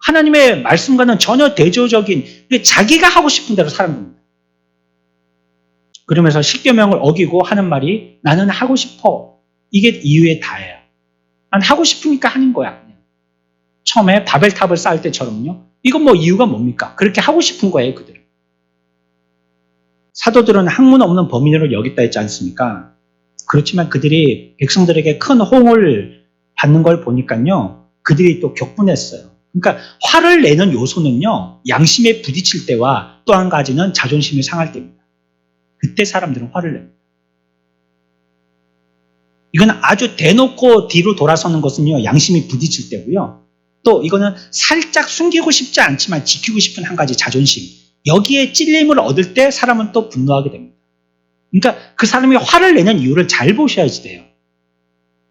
S1: 하나님의 말씀과는 전혀 대조적인 자기가 하고 싶은 대로 사는 겁니다. 그러면서 십계명을 어기고 하는 말이 나는 하고 싶어. 이게 이유에 다예요. 난 하고 싶으니까 하는 거야. 그냥. 처음에 바벨탑을 쌓을 때처럼요. 이건 이유가 뭡니까? 그렇게 하고 싶은 거예요. 그들은. 사도들은 학문 없는 범인으로 여겼다 했지 않습니까? 그렇지만 그들이 백성들에게 큰 호응을 받는 걸 보니까요. 그들이 또 격분했어요. 그러니까 화를 내는 요소는요. 양심에 부딪힐 때와 또 한 가지는 자존심이 상할 때입니다. 그때 사람들은 화를 냅니다. 이건 아주 대놓고 뒤로 돌아서는 것은요. 양심이 부딪힐 때고요. 또 이거는 살짝 숨기고 싶지 않지만 지키고 싶은 한 가지 자존심. 여기에 찔림을 얻을 때 사람은 또 분노하게 됩니다. 그러니까 그 사람이 화를 내는 이유를 잘 보셔야지 돼요.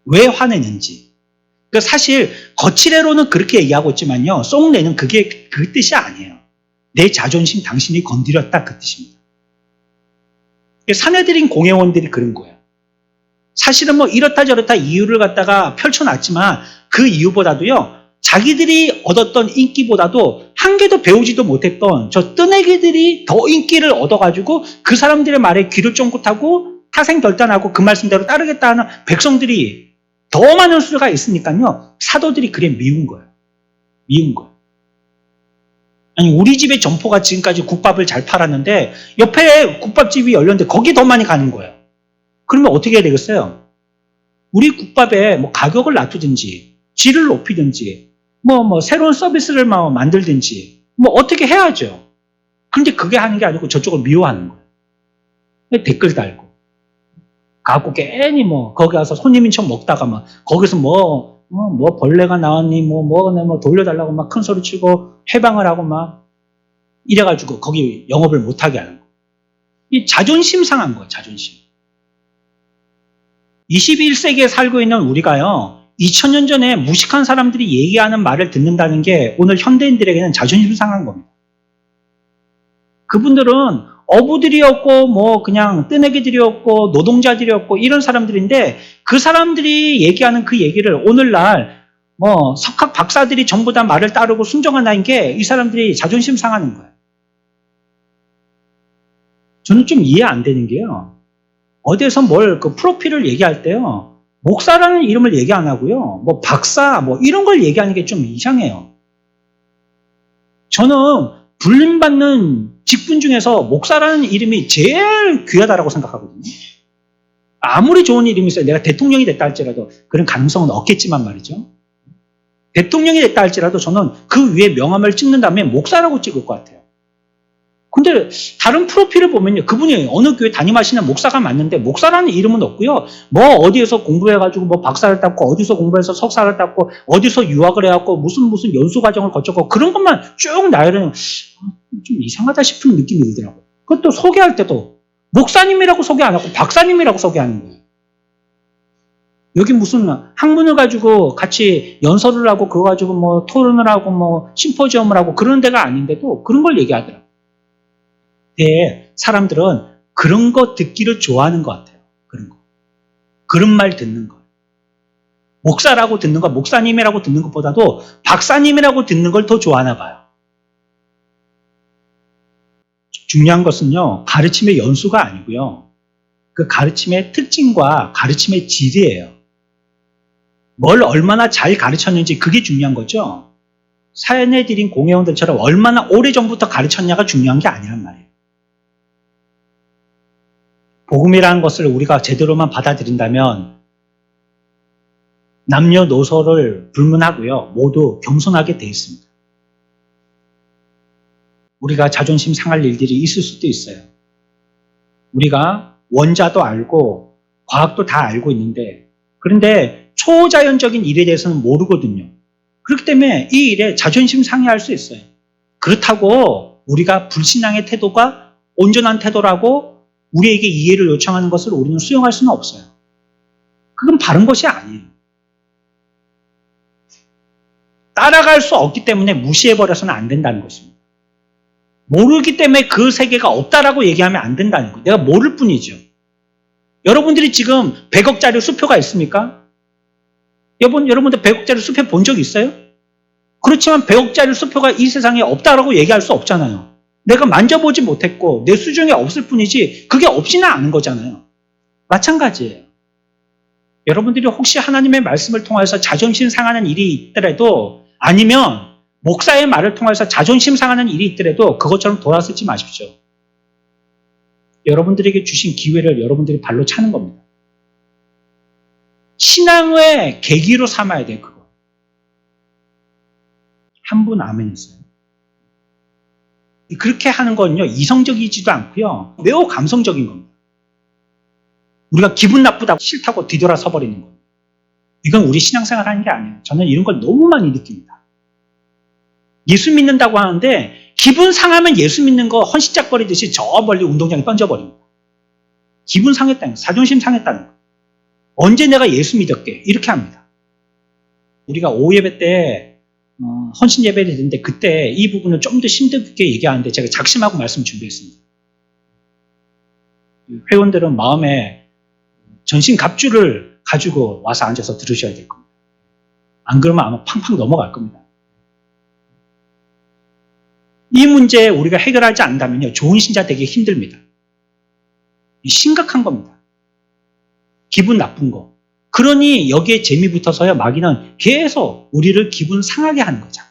S1: 왜 화내는지. 그러니까 사실 거칠애로는 그렇게 얘기하고 있지만요. 쏙내는 그게 그 뜻이 아니에요. 내 자존심 당신이 건드렸다 그 뜻입니다. 사내들인 공회원들이 그런 거예요. 사실은 뭐 이렇다 저렇다 이유를 갖다가 펼쳐놨지만 그 이유보다도요. 자기들이 얻었던 인기보다도 한 개도 배우지도 못했던 저 뜨내기들이 더 인기를 얻어가지고 그 사람들의 말에 귀를 쫑긋하고 타생결단하고 그 말씀대로 따르겠다 하는 백성들이 더 많은 수가 있으니까요. 사도들이 그래 미운 거예요. 미운 거예요. 아니 우리 집에 점포가 지금까지 국밥을 잘 팔았는데 옆에 국밥집이 열렸는데 거기 더 많이 가는 거예요. 그러면 어떻게 해야 되겠어요? 우리 국밥에 뭐 가격을 낮추든지 질을 높이든지 뭐 새로운 서비스를 만들든지 뭐 어떻게 해야죠. 그런데 그게 하는 게 아니고 저쪽을 미워하는 거예요. 댓글 달고 갖고 괜히 뭐 거기 가서 손님인 척 먹다가 막 거기서 뭐 벌레가 나왔니 뭐 돌려달라고 막 큰 소리 치고 해방을 하고 막 이래가지고 거기 영업을 못하게 하는 거. 이 자존심 상한 거예요. 자존심. 21세기에 살고 있는 우리가요. 2000년 전에 무식한 사람들이 얘기하는 말을 듣는다는 게 오늘 현대인들에게는 자존심 상한 겁니다. 그분들은 어부들이었고 뭐 그냥 뜨내기들이었고 노동자들이었고 이런 사람들인데 그 사람들이 얘기하는 그 얘기를 오늘날 뭐 석학 박사들이 전부 다 말을 따르고 순종한다는 게 이 사람들이 자존심 상하는 거예요. 저는 좀 이해 안 되는 게요. 어디에서 뭘 그 프로필을 얘기할 때요. 목사라는 이름을 얘기 안 하고요. 뭐 박사 뭐 이런 걸 얘기하는 게 좀 이상해요. 저는 불림받는 직분 중에서 목사라는 이름이 제일 귀하다라고 생각하거든요. 아무리 좋은 이름이 있어요. 내가 대통령이 됐다 할지라도 그런 가능성은 없겠지만 말이죠. 대통령이 됐다 할지라도 저는 그 위에 명함을 찍는 다음에 목사라고 찍을 것 같아요. 근데 다른 프로필을 보면요. 그분이 어느 교회 담임하시는 목사가 맞는데 목사라는 이름은 없고요. 뭐 어디에서 공부해가지고 뭐 박사를 땄고 어디서 공부해서 석사를 땄고 어디서 유학을 해갖고 무슨 연수 과정을 거쳤고 그런 것만 쭉 나열은 좀 이상하다 싶은 느낌이 들더라고요. 그것도 소개할 때도 목사님이라고 소개 안 하고 박사님이라고 소개하는 거예요. 여기 무슨 학문을 가지고 같이 연설을 하고 그거 가지고 뭐 토론을 하고 뭐 심포지엄을 하고 그런 데가 아닌데도 그런 걸 얘기하더라고요. 네, 사람들은 그런 거 듣기를 좋아하는 것 같아요. 그런 거. 그런 말 듣는 거. 목사라고 듣는 거, 목사님이라고 듣는 것보다도 박사님이라고 듣는 걸 더 좋아하나 봐요. 중요한 것은요, 가르침의 연수가 아니고요. 그 가르침의 특징과 가르침의 질이에요. 뭘 얼마나 잘 가르쳤는지 그게 중요한 거죠. 사연해드린 공회원들처럼 얼마나 오래전부터 가르쳤냐가 중요한 게 아니란 말이에요. 복음이라는 것을 우리가 제대로만 받아들인다면 남녀노소를 불문하고요. 모두 겸손하게 돼 있습니다. 우리가 자존심 상할 일들이 있을 수도 있어요. 우리가 원자도 알고 과학도 다 알고 있는데 그런데 초자연적인 일에 대해서는 모르거든요. 그렇기 때문에 이 일에 자존심 상해할 수 있어요. 그렇다고 우리가 불신앙의 태도가 온전한 태도라고 우리에게 이해를 요청하는 것을 우리는 수용할 수는 없어요. 그건 바른 것이 아니에요. 따라갈 수 없기 때문에 무시해버려서는 안 된다는 것입니다. 모르기 때문에 그 세계가 없다라고 얘기하면 안 된다는 거예요. 내가 모를 뿐이죠. 여러분들이 지금 100억짜리 수표가 있습니까? 여러분들 100억짜리 수표 본 적 있어요? 그렇지만 100억짜리 수표가 이 세상에 없다라고 얘기할 수 없잖아요. 내가 만져보지 못했고 내 수중에 없을 뿐이지 그게 없지는 않은 거잖아요. 마찬가지예요. 여러분들이 혹시 하나님의 말씀을 통해서 자존심 상하는 일이 있더라도 아니면 목사의 말을 통해서 자존심 상하는 일이 있더라도 그것처럼 돌아서지 마십시오. 여러분들에게 주신 기회를 여러분들이 발로 차는 겁니다. 신앙의 계기로 삼아야 돼요. 그거. 한 분 아멘 했어요. 그렇게 하는 건요. 이성적이지도 않고요. 매우 감성적인 겁니다. 우리가 기분 나쁘다고 싫다고 뒤돌아서 버리는 거예요. 이건 우리 신앙생활 하는 게 아니에요. 저는 이런 걸 너무 많이 느낍니다. 예수 믿는다고 하는데 기분 상하면 예수 믿는 거 헌신짝거리듯이 저 멀리 운동장에 던져버립니다. 기분 상했다는 거, 자존심 상했다는 거. 언제 내가 예수 믿었게? 이렇게 합니다. 우리가 오후 예배 때 헌신 예배를 했는데 그때 이 부분을 좀 더 심도 깊게 얘기하는데 제가 작심하고 말씀 준비했습니다. 회원들은 마음에 전신갑주를 가지고 와서 앉아서 들으셔야 될 겁니다. 안 그러면 아마 팡팡 넘어갈 겁니다. 이 문제 우리가 해결하지 않는다면요, 좋은 신자 되기 힘듭니다. 심각한 겁니다. 기분 나쁜 거. 그러니 여기에 재미 붙어서요, 마귀는 계속 우리를 기분 상하게 하는 거죠.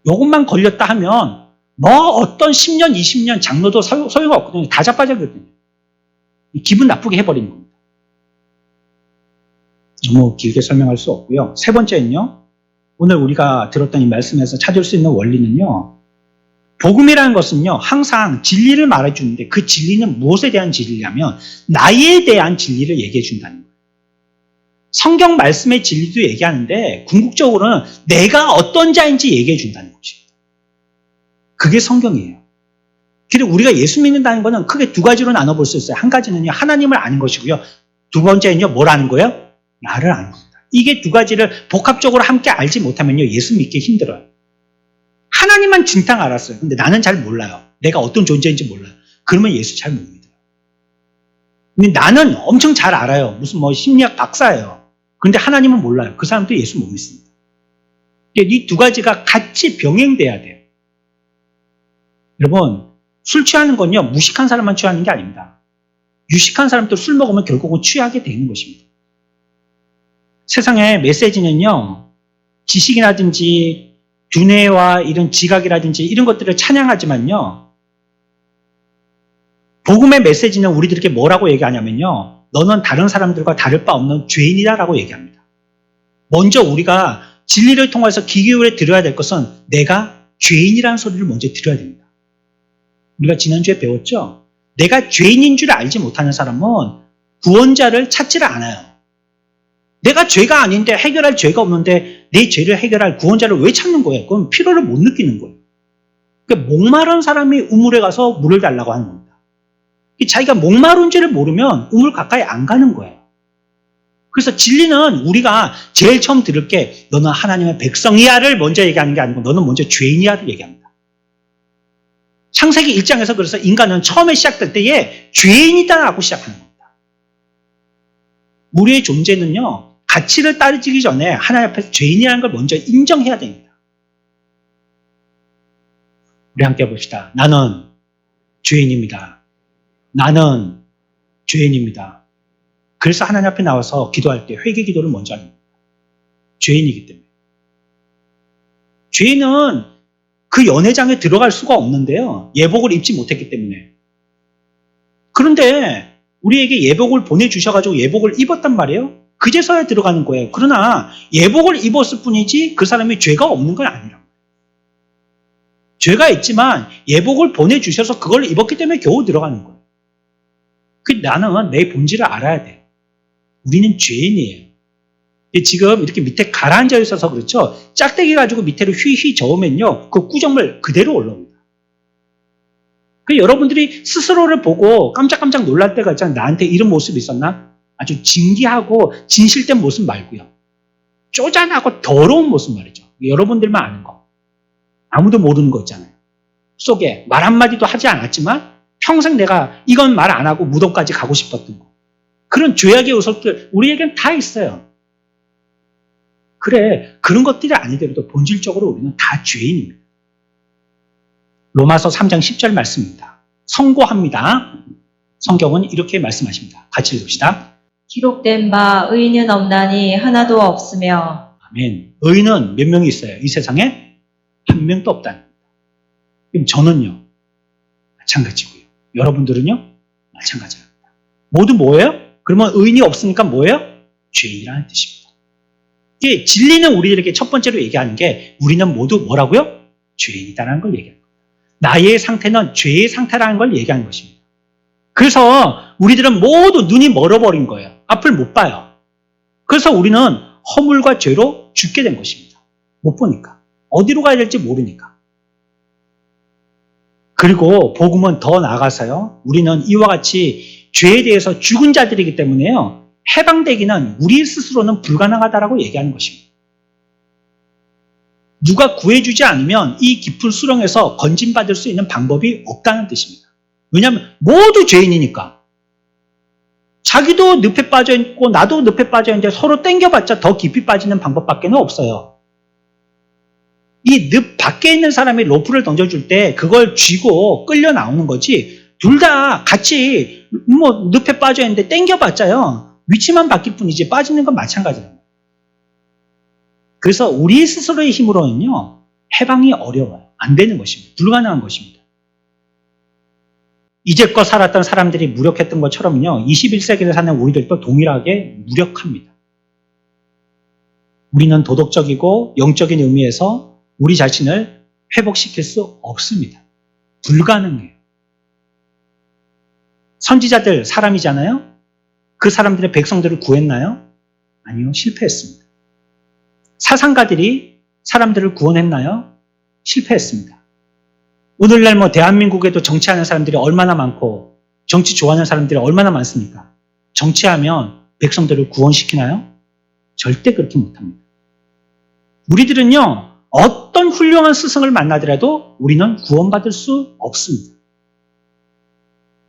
S1: 요것만 걸렸다 하면 뭐 어떤 10년, 20년 장로도 소용없거든요. 다 자빠져거든요. 기분 나쁘게 해버리는 겁니다. 너무 길게 설명할 수 없고요. 세 번째는요, 오늘 우리가 들었던 이 말씀에서 찾을 수 있는 원리는요, 복음이라는 것은요, 항상 진리를 말해주는데 그 진리는 무엇에 대한 진리냐면 나에 대한 진리를 얘기해 준다는 거예요. 성경 말씀의 진리도 얘기하는데 궁극적으로는 내가 어떤 자인지 얘기해 준다는 것입니다. 그게 성경이에요. 그리고 우리가 예수 믿는다는 것은 크게 두 가지로 나눠볼 수 있어요. 한 가지는요, 하나님을 아는 것이고요. 두 번째는요, 뭘 아는 거예요? 나를 아는 겁니다. 이게 두 가지를 복합적으로 함께 알지 못하면요, 예수 믿기 힘들어요. 하나님만 진탕 알았어요. 근데 나는 잘 몰라요. 내가 어떤 존재인지 몰라요. 그러면 예수 잘 못 믿어요. 근데 나는 엄청 잘 알아요. 무슨 심리학 박사예요. 그런데 하나님은 몰라요. 그 사람도 예수 못 믿습니다. 이 두 가지가 같이 병행돼야 돼요. 여러분, 술 취하는 건요, 무식한 사람만 취하는 게 아닙니다. 유식한 사람도 술 먹으면 결국은 취하게 되는 것입니다. 세상의 메시지는요, 지식이라든지 두뇌와 이런 지각이라든지 이런 것들을 찬양하지만요, 복음의 메시지는 우리들에게 뭐라고 얘기하냐면요, 너는 다른 사람들과 다를 바 없는 죄인이다라고 얘기합니다. 먼저 우리가 진리를 통해서 귀 기울여 들어야 될 것은 내가 죄인이라는 소리를 먼저 들어야 됩니다. 우리가 지난주에 배웠죠? 내가 죄인인 줄 알지 못하는 사람은 구원자를 찾지를 않아요. 내가 죄가 아닌데 해결할 죄가 없는데 내 죄를 해결할 구원자를 왜 찾는 거예요? 그건 필요를 못 느끼는 거예요. 그러니까 목마른 사람이 우물에 가서 물을 달라고 하는 겁니다. 자기가 목마른지를 모르면 우물 가까이 안 가는 거예요. 그래서 진리는 우리가 제일 처음 들을 게 너는 하나님의 백성이야를 먼저 얘기하는 게 아니고 너는 먼저 죄인이야를 얘기합니다. 창세기 1장에서 그래서 인간은 처음에 시작될 때에 죄인이다라고 시작하는 겁니다. 우리의 존재는요, 가치를 따지기 전에 하나님 앞에서 죄인이라는 걸 먼저 인정해야 됩니다. 우리 함께 봅시다. 나는 죄인입니다. 나는 죄인입니다. 그래서 하나님 앞에 나와서 기도할 때 회개 기도를 먼저 합니다. 죄인이기 때문에. 죄인은 그 연회장에 들어갈 수가 없는데요, 예복을 입지 못했기 때문에. 그런데 우리에게 예복을 보내주셔가지고 예복을 입었단 말이에요. 그제서야 들어가는 거예요. 그러나 예복을 입었을 뿐이지 그 사람이 죄가 없는 건 아니라고. 죄가 있지만 예복을 보내주셔서 그걸 입었기 때문에 겨우 들어가는 거예요. 나는 내 본질을 알아야 돼요. 우리는 죄인이에요. 지금 이렇게 밑에 가라앉아 있어서 그렇죠. 짝대기 가지고 밑으로 휘휘 저으면요, 그 구정물 그대로 올라옵니다. 여러분들이 스스로를 보고 깜짝깜짝 놀랄 때가 있잖아요. 나한테 이런 모습이 있었나? 아주 진기하고 진실된 모습 말고요. 쪼잔하고 더러운 모습 말이죠. 여러분들만 아는 거. 아무도 모르는 거 있잖아요. 속에 말 한마디도 하지 않았지만 평생 내가 이건 말 안 하고 무덤까지 가고 싶었던 거. 그런 죄악의 요소들 우리에겐 다 있어요. 그래, 그런 것들이 아니더라도 본질적으로 우리는 다 죄인입니다. 로마서 3장 10절 말씀입니다. 선고합니다. 성경은 이렇게 말씀하십니다. 같이 읽읍시다.
S2: 기록된 바 의인은 없나니 하나도 없으며.
S1: 아멘. 의인은 몇 명이 있어요? 이 세상에 한 명도 없다는 겁니다. 그럼 저는요, 마찬가지고요. 여러분들은요, 마찬가지입니다. 모두 뭐예요? 그러면 의인이 없으니까 뭐예요? 죄인이라는 뜻입니다. 이게 진리는 우리들에게 첫 번째로 얘기하는 게 우리는 모두 뭐라고요? 죄인이다라는 걸 얘기합니다. 나의 상태는 죄의 상태라는 걸 얘기하는 것입니다. 그래서 우리들은 모두 눈이 멀어버린 거예요. 앞을 못 봐요. 그래서 우리는 허물과 죄로 죽게 된 것입니다. 못 보니까. 어디로 가야 될지 모르니까. 그리고 복음은 더 나아가서요. 우리는 이와 같이 죄에 대해서 죽은 자들이기 때문에요. 해방되기는 우리 스스로는 불가능하다라고 얘기하는 것입니다. 누가 구해주지 않으면 이 깊은 수렁에서 건진받을 수 있는 방법이 없다는 뜻입니다. 왜냐하면 모두 죄인이니까. 자기도 늪에 빠져있고 나도 늪에 빠져있는데 서로 땡겨봤자 더 깊이 빠지는 방법밖에 없어요. 이 늪 밖에 있는 사람이 로프를 던져줄 때 그걸 쥐고 끌려 나오는 거지, 둘 다 같이 늪에 빠져있는데 땡겨봤자요 위치만 바뀔 뿐이지 빠지는 건 마찬가지예요. 그래서 우리 스스로의 힘으로는요 해방이 어려워요. 안 되는 것입니다. 불가능한 것입니다. 이제껏 살았던 사람들이 무력했던 것처럼요 21세기를 사는 우리들도 동일하게 무력합니다. 우리는 도덕적이고 영적인 의미에서 우리 자신을 회복시킬 수 없습니다. 불가능해요. 선지자들 사람이잖아요. 그 사람들의 백성들을 구했나요? 아니요, 실패했습니다. 사상가들이 사람들을 구원했나요? 실패했습니다. 오늘날 대한민국에도 정치하는 사람들이 얼마나 많고 정치 좋아하는 사람들이 얼마나 많습니까? 정치하면 백성들을 구원시키나요? 절대 그렇게 못합니다. 우리들은요 어떤 훌륭한 스승을 만나더라도 우리는 구원받을 수 없습니다.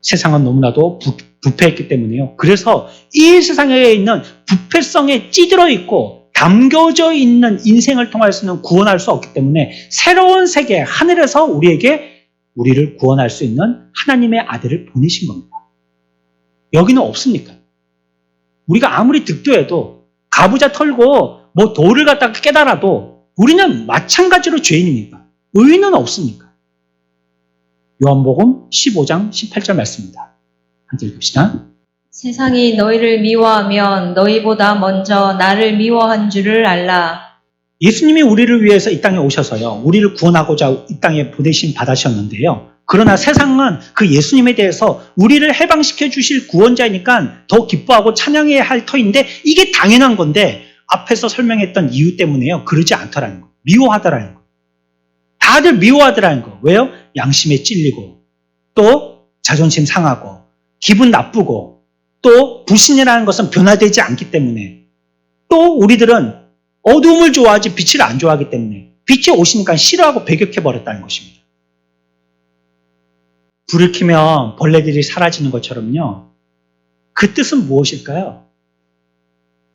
S1: 세상은 너무나도 부패했기 때문에요. 그래서 이 세상에 있는 부패성에 찌들어 있고 담겨져 있는 인생을 통해서는 구원할 수 없기 때문에 새로운 세계 하늘에서 우리를 구원할 수 있는 하나님의 아들을 보내신 겁니다. 여기는 없습니까? 우리가 아무리 득도해도 가부좌 털고 돌을 갖다가 깨달아도 우리는 마찬가지로 죄인이니까 의인은 없습니까? 요한복음 15장 18절 말씀입니다. 함께 읽읍시다.
S2: 세상이 너희를 미워하면 너희보다 먼저 나를 미워한 줄을 알라.
S1: 예수님이 우리를 위해서 이 땅에 오셔서요 우리를 구원하고자 이 땅에 보내심 받으셨는데요. 그러나 세상은 그 예수님에 대해서 우리를 해방시켜 주실 구원자이니까 더 기뻐하고 찬양해야 할 터인데 이게 당연한 건데 앞에서 설명했던 이유 때문에요 그러지 않더라는 거예요. 미워하더라는 거예요. 다들 미워하더라는 거예요. 왜요? 양심에 찔리고 또 자존심 상하고 기분 나쁘고 또 불신이라는 것은 변화되지 않기 때문에 또 우리들은 어두움을 좋아하지 빛을 안 좋아하기 때문에 빛이 오시니까 싫어하고 배격해버렸다는 것입니다. 불을 켜면 벌레들이 사라지는 것처럼요. 그 뜻은 무엇일까요?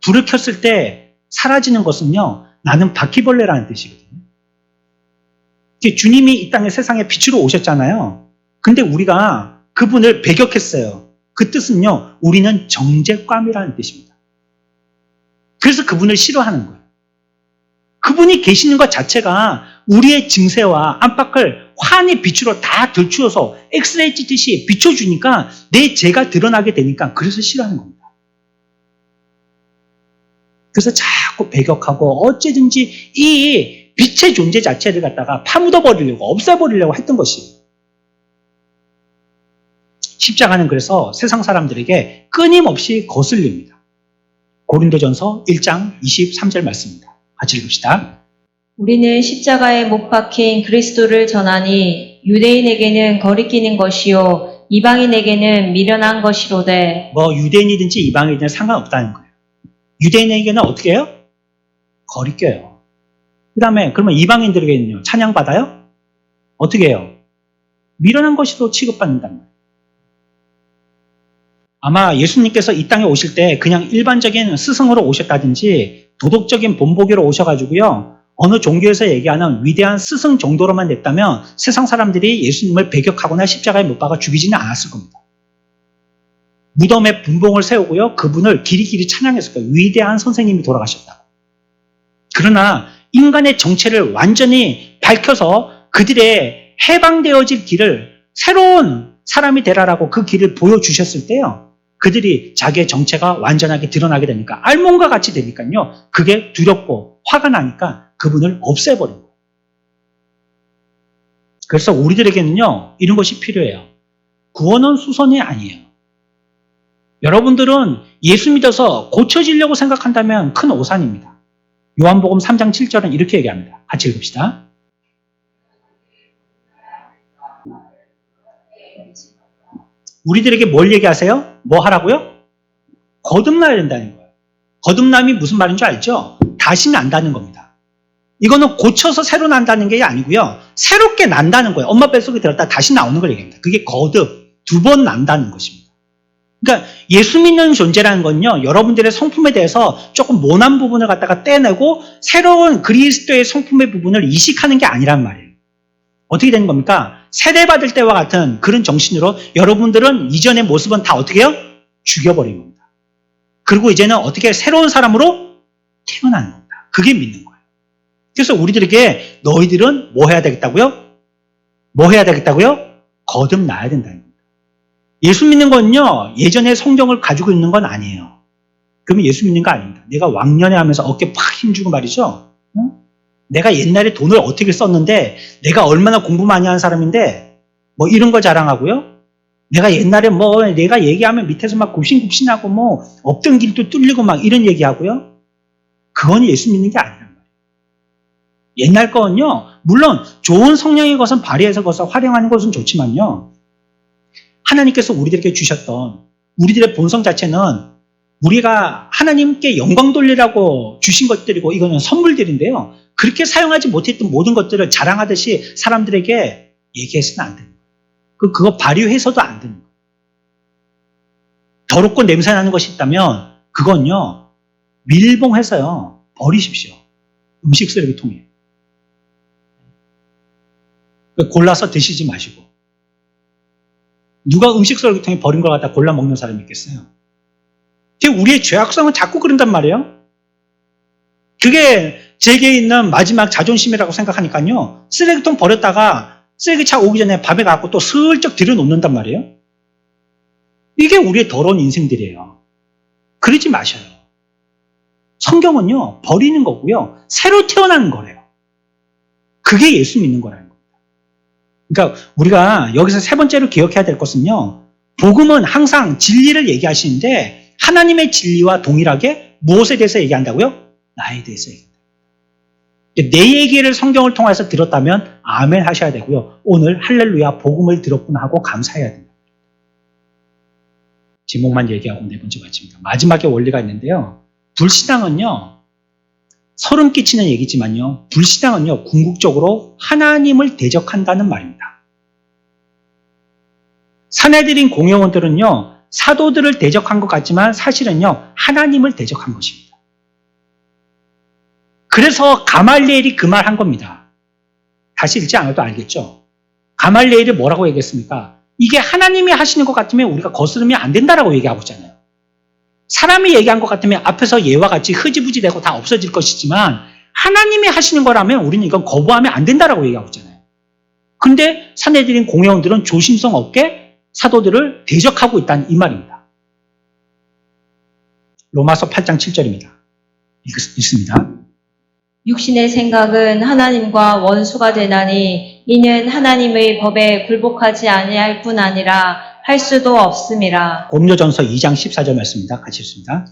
S1: 불을 켰을 때 사라지는 것은요. 나는 바퀴벌레라는 뜻이거든요. 주님이 이 땅에 세상에 빛으로 오셨잖아요. 근데 우리가 그분을 배격했어요. 그 뜻은요. 우리는 정죄감이라는 뜻입니다. 그래서 그분을 싫어하는 거예요. 그분이 계시는 것 자체가 우리의 증세와 안팎을 환히 빛으로 다 들추어서 엑스레이 찍듯이 비춰주니까 내 죄가 드러나게 되니까 그래서 싫어하는 겁니다. 그래서 자꾸 배격하고 어찌든지 이 빛의 존재 자체를 갖다가 파묻어버리려고 없애버리려고 했던 것이에요. 십자가는 그래서 세상 사람들에게 끊임없이 거슬립니다. 고린도전서 1장 23절 말씀입니다. 같이 읽읍시다.
S2: 우리는 십자가에 못 박힌 그리스도를 전하니 유대인에게는 거리끼는 것이요 이방인에게는 미련한 것이로되.
S1: 유대인이든지 이방인이든 상관없다는 거예요. 유대인에게는 어떻게 해요? 거리껴요. 그 다음에 그러면 이방인들에게는요 찬양받아요? 어떻게 해요? 미련한 것으로 취급받는단 말이에요. 아마 예수님께서 이 땅에 오실 때 그냥 일반적인 스승으로 오셨다든지 도덕적인 본보기로 오셔가지고요 어느 종교에서 얘기하는 위대한 스승 정도로만 냈다면 세상 사람들이 예수님을 배격하거나 십자가에 못 박아 죽이지는 않았을 겁니다. 무덤에 분봉을 세우고요 그분을 길이길이 찬양했을 거예요. 위대한 선생님이 돌아가셨다고. 그러나 인간의 정체를 완전히 밝혀서 그들의 해방되어질 길을 새로운 사람이 되라라고 그 길을 보여주셨을 때요 그들이 자기의 정체가 완전하게 드러나게 되니까 알몸과 같이 되니까요 그게 두렵고 화가 나니까 그분을 없애버린 거예요. 그래서 우리들에게는요 이런 것이 필요해요. 구원은 수선이 아니에요. 여러분들은 예수 믿어서 고쳐지려고 생각한다면 큰 오산입니다. 요한복음 3장 7절은 이렇게 얘기합니다. 같이 읽읍시다. 우리들에게 뭘 얘기하세요? 뭐 하라고요? 거듭나야 된다는 거예요. 거듭남이 무슨 말인 줄 알죠? 다시 난다는 겁니다. 이거는 고쳐서 새로 난다는 게 아니고요. 새롭게 난다는 거예요. 엄마 뱃속에 들었다 다시 나오는 걸 얘기합니다. 그게 거듭, 두 번 난다는 것입니다. 그러니까 예수 믿는 존재라는 건요. 여러분들의 성품에 대해서 조금 모난 부분을 갖다가 떼내고 새로운 그리스도의 성품의 부분을 이식하는 게 아니란 말이에요. 어떻게 되는 겁니까? 세례받을 때와 같은 그런 정신으로 여러분들은 이전의 모습은 다 어떻게 해요? 죽여버린 겁니다. 그리고 이제는 어떻게 새로운 사람으로 태어나는 겁니다. 그게 믿는 거예요. 그래서 우리들에게 너희들은 뭐 해야 되겠다고요? 뭐 해야 되겠다고요? 거듭나야 된다는 겁니다. 예수 믿는 건요, 예전에 성경을 가지고 있는 건 아니에요. 그러면 예수 믿는 거 아닙니다. 내가 왕년에 하면서 어깨 팍 힘주고 말이죠. 응? 내가 옛날에 돈을 어떻게 썼는데, 내가 얼마나 공부 많이 한 사람인데, 뭐 이런 거 자랑하고요. 내가 옛날에 내가 얘기하면 밑에서 막 굽신굽신하고 없던 길도 뚫리고 막 이런 얘기하고요. 그건 예수 믿는 게 아니란 말이에요. 옛날 거는요, 물론 좋은 성령의 것은 발휘해서 그것을 활용하는 것은 좋지만요. 하나님께서 우리들에게 주셨던 우리들의 본성 자체는 우리가 하나님께 영광 돌리라고 주신 것들이고 이거는 선물들인데요. 그렇게 사용하지 못했던 모든 것들을 자랑하듯이 사람들에게 얘기해서는 안 됩니다. 그거 발휘해서도 안 됩니다. 더럽고 냄새나는 것이 있다면 그건요. 밀봉해서요. 버리십시오. 음식 쓰레기통에. 골라서 드시지 마시고. 누가 음식 쓰레기통에 버린 걸 갖다 골라 먹는 사람이 있겠어요? 우리의 죄악성은 자꾸 그런단 말이에요. 그게 제게 있는 마지막 자존심이라고 생각하니까요. 쓰레기통 버렸다가 쓰레기차 오기 전에 밥에 갖고 또 슬쩍 들여놓는단 말이에요. 이게 우리의 더러운 인생들이에요. 그러지 마셔요. 성경은요. 버리는 거고요. 새로 태어나는 거래요. 그게 예수 믿는 거라는 겁니다. 그러니까 우리가 여기서 세 번째로 기억해야 될 것은요. 복음은 항상 진리를 얘기하시는데 하나님의 진리와 동일하게 무엇에 대해서 얘기한다고요? 나에 대해서 얘기한다. 내 얘기를 성경을 통해서 들었다면 아멘 하셔야 되고요. 오늘 할렐루야 복음을 들었구나 하고 감사해야 됩니다. 제목만 얘기하고 네 번째 마칩니다. 마지막에 원리가 있는데요. 불신앙은요. 소름 끼치는 얘기지만요. 불신앙은요. 궁극적으로 하나님을 대적한다는 말입니다. 사내들인 공회원들은요. 사도들을 대적한 것 같지만 사실은요. 하나님을 대적한 것입니다. 그래서 가말리엘이 그 말 한 겁니다. 다시 읽지 않아도 알겠죠? 가말리엘이 뭐라고 얘기했습니까? 이게 하나님이 하시는 것 같으면 우리가 거스르면 안 된다라고 얘기하고 있잖아요. 사람이 얘기한 것 같으면 앞에서 얘와 같이 흐지부지 되고 다 없어질 것이지만 하나님이 하시는 거라면 우리는 이건 거부하면 안 된다라고 얘기하고 있잖아요. 근데 사내들인 공회원들은 조심성 없게 사도들을 대적하고 있다는 이 말입니다. 로마서 8장 7절입니다. 읽습니다.
S2: 육신의 생각은 하나님과 원수가 되나니 이는 하나님의 법에 굴복하지 아니할 뿐 아니라 할 수도 없음이라.
S1: 고린도전서 2장 14절 말씀입니다. 같이 읽습니다.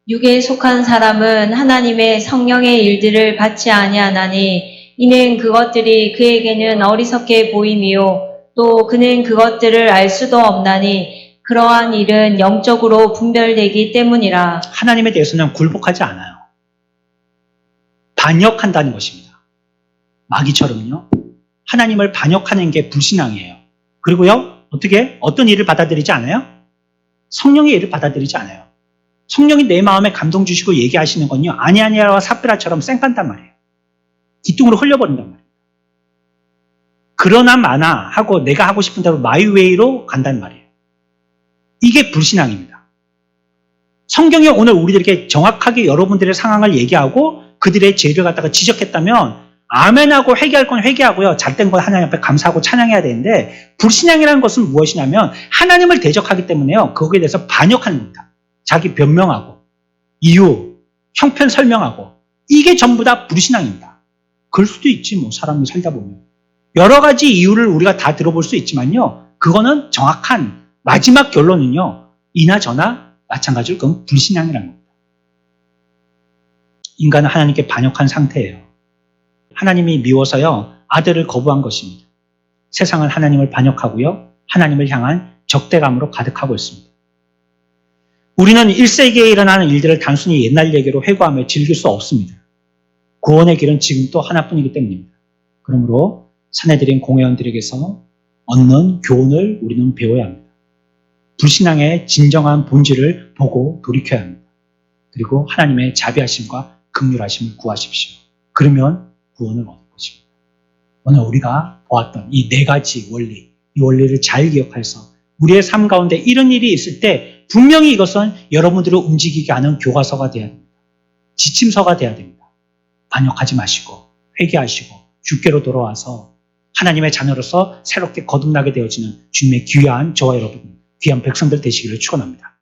S2: 육에 속한 사람은 하나님의 성령의 일들을 받지 아니하나니 이는 그것들이 그에게는 어리석게 보임이요 또 그는 그것들을 알 수도 없나니 그러한 일은 영적으로 분별되기 때문이라.
S1: 하나님에 대해서는 굴복하지 않아요. 반역한다는 것입니다. 마귀처럼요. 하나님을 반역하는 게 불신앙이에요. 그리고요. 어떤 일을 받아들이지 않아요? 성령의 일을 받아들이지 않아요. 성령이 내 마음에 감동 주시고 얘기하시는 건요. 아니아니아와 삽비라처럼 쌩깐단 말이에요. 기둥으로 흘려버린단 말이에요. 그러나 마나 하고 내가 하고 싶은 대로 마이웨이로 간단 말이에요. 이게 불신앙입니다. 성경이 오늘 우리들에게 정확하게 여러분들의 상황을 얘기하고 그들의 죄를 갖다가 지적했다면 아멘하고 회개할 건 회개하고요. 잘된 건 하나님 앞에 감사하고 찬양해야 되는데 불신앙이라는 것은 무엇이냐면 하나님을 대적하기 때문에요. 거기에 대해서 반역하는 겁니다. 자기 변명하고 이유, 형편 설명하고 이게 전부 다 불신앙입니다. 그럴 수도 있지 뭐 사람이 살다 보면. 여러 가지 이유를 우리가 다 들어볼 수 있지만요. 그거는 정확한 마지막 결론은요. 이나 저나 마찬가지로 그건 불신앙이라는 겁니다. 인간은 하나님께 반역한 상태예요. 하나님이 미워서요, 아들을 거부한 것입니다. 세상은 하나님을 반역하고요, 하나님을 향한 적대감으로 가득하고 있습니다. 우리는 1세기에 일어나는 일들을 단순히 옛날 얘기로 회고하며 즐길 수 없습니다. 구원의 길은 지금 또 하나뿐이기 때문입니다. 그러므로 사내들인 공회원들에게서 얻는 교훈을 우리는 배워야 합니다. 불신앙의 진정한 본질을 보고 돌이켜야 합니다. 그리고 하나님의 자비하심과 긍휼하심을 구하십시오. 그러면 구원을 얻을 것입니다. 오늘 우리가 보았던 이 4가지 원리, 이 원리를 잘 기억해서 우리의 삶 가운데 이런 일이 있을 때 분명히 이것은 여러분들을 움직이게 하는 교과서가 되어야 됩니다. 지침서가 되어야 됩니다. 반역하지 마시고 회개하시고 주께로 돌아와서 하나님의 자녀로서 새롭게 거듭나게 되어지는 주님의 귀한 저와 여러분, 귀한 백성들 되시기를 축원합니다.